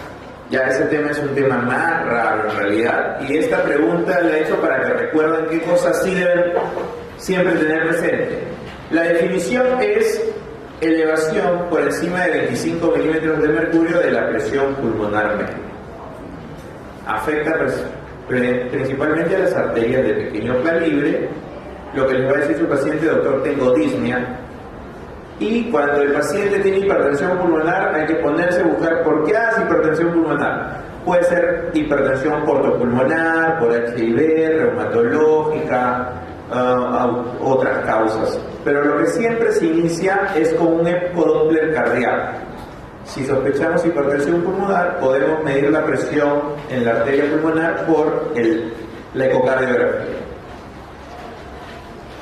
ya ese tema es un tema más raro en realidad, y esta pregunta la he hecho para que recuerden qué cosas sí deben siempre tener presente. La definición es elevación por encima de 25 milímetros de mercurio de la presión pulmonar media. Afecta principalmente a las arterias de pequeño calibre. Lo que les va a decir su paciente: doctor, tengo disnea. Y cuando el paciente tiene hipertensión pulmonar, hay que ponerse a buscar por qué hace hipertensión pulmonar. Puede ser hipertensión portopulmonar, por HIV, reumatológica, otras causas. Pero lo que siempre se inicia es con un ecodoppler cardíaco. Si sospechamos hipertensión pulmonar, podemos medir la presión en la arteria pulmonar por la ecocardiografía.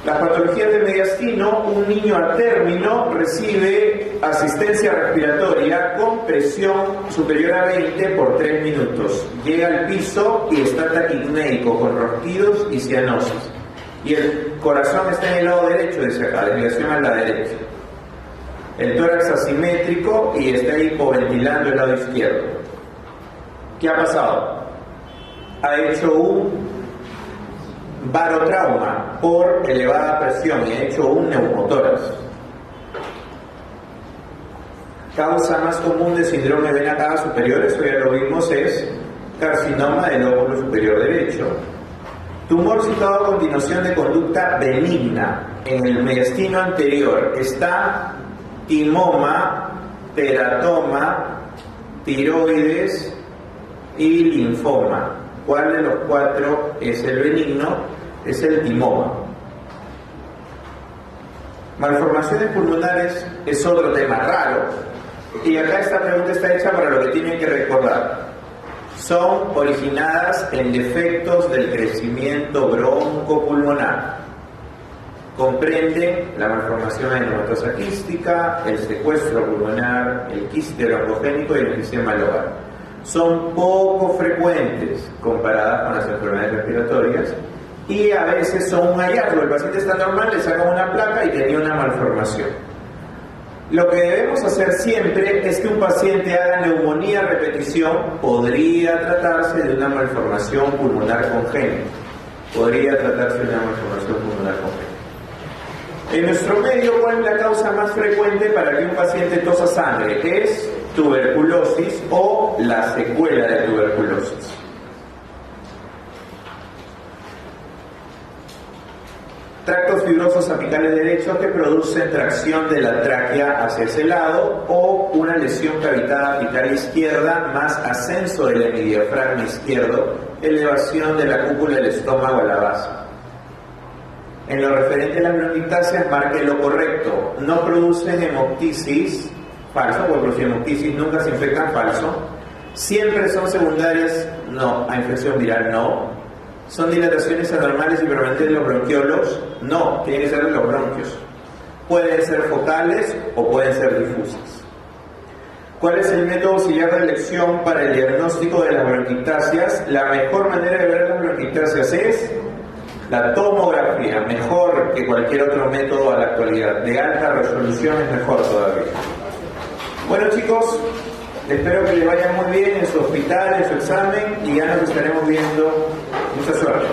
Las patologías del mediastino: un niño a término recibe asistencia respiratoria con presión superior a 20 por 3 minutos. Llega al piso y está taquipnéico, con ronquidos y cianosis. Y el corazón está en el lado derecho, dice acá, desviación a la derecha. El tórax asimétrico y está hipoventilando el lado izquierdo. ¿Qué ha pasado? Ha hecho un barotrauma por elevada presión y ha hecho un neumotórax. Causa más común de síndrome de vena cava superior, eso ya lo vimos, es carcinoma del lóbulo superior derecho. Tumor situado a continuación de conducta benigna. En el mediastino anterior está timoma, teratoma, tiroides y linfoma. ¿Cuál de los cuatro es el benigno? Es el timoma. Malformaciones pulmonares es otro tema raro, y acá esta pregunta está hecha para lo que tienen que recordar. Son originadas en defectos del crecimiento broncopulmonar. Comprenden la malformación adenomatosa quística, el secuestro pulmonar, el quiste broncogénico y el enfisema lobar. Son poco frecuentes comparadas con las enfermedades respiratorias y a veces son un hallazgo. El paciente está normal, le sacan una placa y tenía una malformación. Lo que debemos hacer siempre es que un paciente haga neumonía a repetición. Podría tratarse de una malformación pulmonar congénita. Podría tratarse de una malformación pulmonar congénita. En nuestro medio, ¿cuál es la causa más frecuente para que un paciente tosa sangre? Es tuberculosis o la secuela de tuberculosis. Tractos fibrosos apicales derechos que producen tracción de la tráquea hacia ese lado, o una lesión cavitada apical izquierda más ascenso del hemidiafragma izquierdo, elevación de la cúpula del estómago a la base. En lo referente a las bronquiectasias, marque lo correcto. No producen hemoptisis, falso, porque producen hemoptisis, nunca se infectan, falso. Siempre son secundarias, no, a infección viral, no. ¿Son dilataciones anormales y permanentes de los bronquiolos? No, tienen que ser de los bronquios. Pueden ser focales o pueden ser difusas. ¿Cuál es el método auxiliar de elección para el diagnóstico de las bronquiectasias? La mejor manera de ver las bronquiectasias es la tomografía, mejor que cualquier otro método a la actualidad. De alta resolución es mejor todavía. Bueno, chicos, espero que les vaya muy bien en su hospital, en su examen, y ya nos estaremos viendo. Mucha suerte.